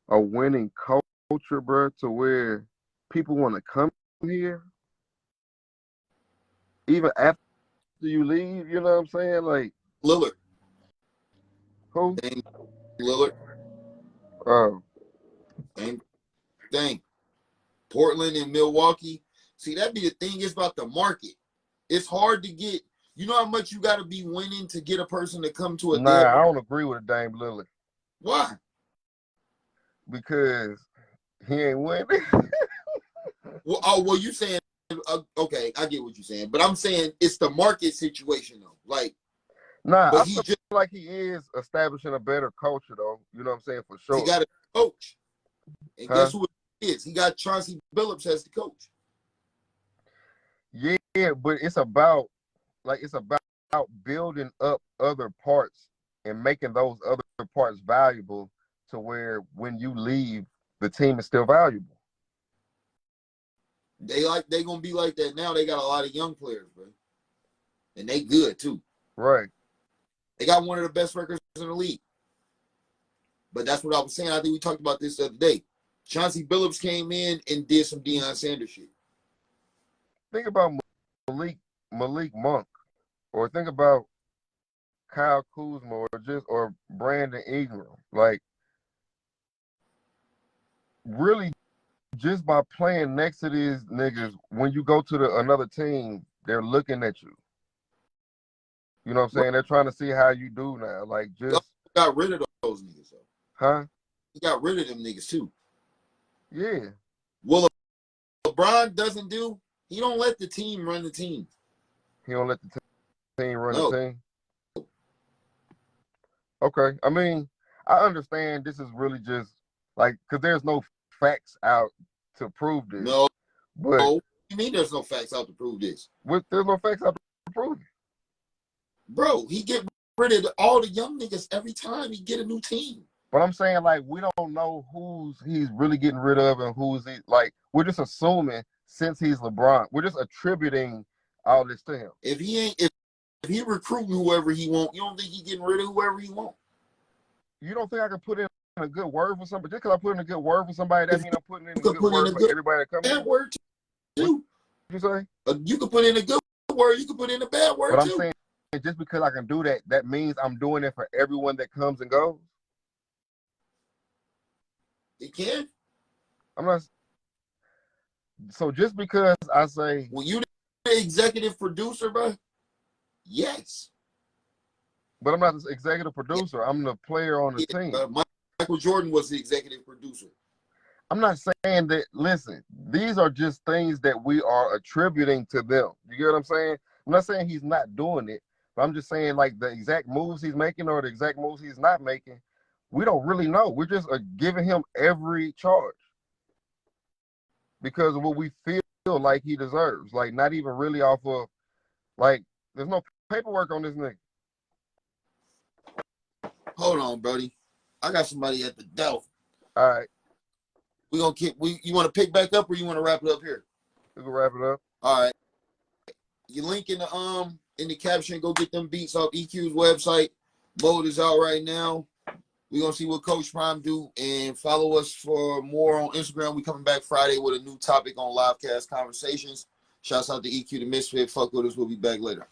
a winning culture, bro, to where people want to come here even after you leave. You know what I'm saying? Like Lillard. who? Lillard. Oh, Same thing. Portland and Milwaukee. See, that be the thing. It's about the market. It's hard to get. You know how much you got to be winning to get a person to come to a nah, deal? I don't agree with Dame Lillard Why? because he ain't winning. Well, you saying okay? I get what you're saying, but I'm saying it's the market situation though. Like, Nah, but I he feel just like he is establishing a better culture, though. You know what I'm saying? For he sure. got a coach, and Huh? guess who it is? He got Chauncey Billups as the coach. Yeah, but it's about building up other parts and making those other parts valuable to where when you leave, the team is still valuable. They gonna be like that now. They got a lot of young players, bro, and they good too. Right. They got one of the best records in the league. But that's what I was saying. I think we talked about this the other day. Chauncey Billups came in and did some Deion Sanders shit. Think about Malik Monk, or think about Kyle Kuzma, or Brandon Ingram. Like really just by playing next to these niggas, when you go to another team, they're looking at you. You know what I'm saying? They're trying to see how you do now. Like He just, got rid of those niggas, though. huh? He got rid of them niggas, too. Yeah. Well, LeBron doesn't do, he don't let the team run the team. He don't let the team run the No. team. Okay. I mean, I understand this is really just like, because there's no facts out to prove this. No, But what do you mean there's no facts out to prove this? there's no facts out to prove it. Bro, he get rid of all the young niggas every time he get a new team. But I'm saying, like, we don't know who's he's really getting rid of and who's he. Like, we're just assuming since he's LeBron, we're just attributing all this to him. If he recruiting whoever he want, you don't think he getting rid of whoever he want? You don't think I can put in a good word for somebody? Just because I put in a good word for somebody, that means I'm putting in a good word for everybody that comes in. Bad word too. What you say? You can put in a good word. You can put in a bad word But too. I'm saying, just because I can do that, that means I'm doing it for everyone that comes and goes. It can. I'm not. So just because I say, when you the executive producer, bro, yes. But I'm not the executive producer. I'm the player on the team. Michael Jordan was the executive producer. I'm not saying that. Listen, these are just things that we are attributing to them. You get what I'm saying? I'm not saying he's not doing it, but I'm just saying, like, the exact moves he's making or the exact moves he's not making, we don't really know. We're just giving him every charge because of what we feel like he deserves. Like, not even really off of, like, there's no paperwork on this nigga. Hold on, Brody. I got somebody at the door. All right. We gonna keep. You want to pick back up or you want to wrap it up here? We can wrap it up. All right. You link in the caption. Go get them beats off EQ's website. Mode is out right now. We're gonna see what Coach Prime do, and follow us for more on Instagram. We coming back Friday with a new topic on Livecast Conversations. Shouts out to EQ the Misfit. Fuck with us. We'll be back later.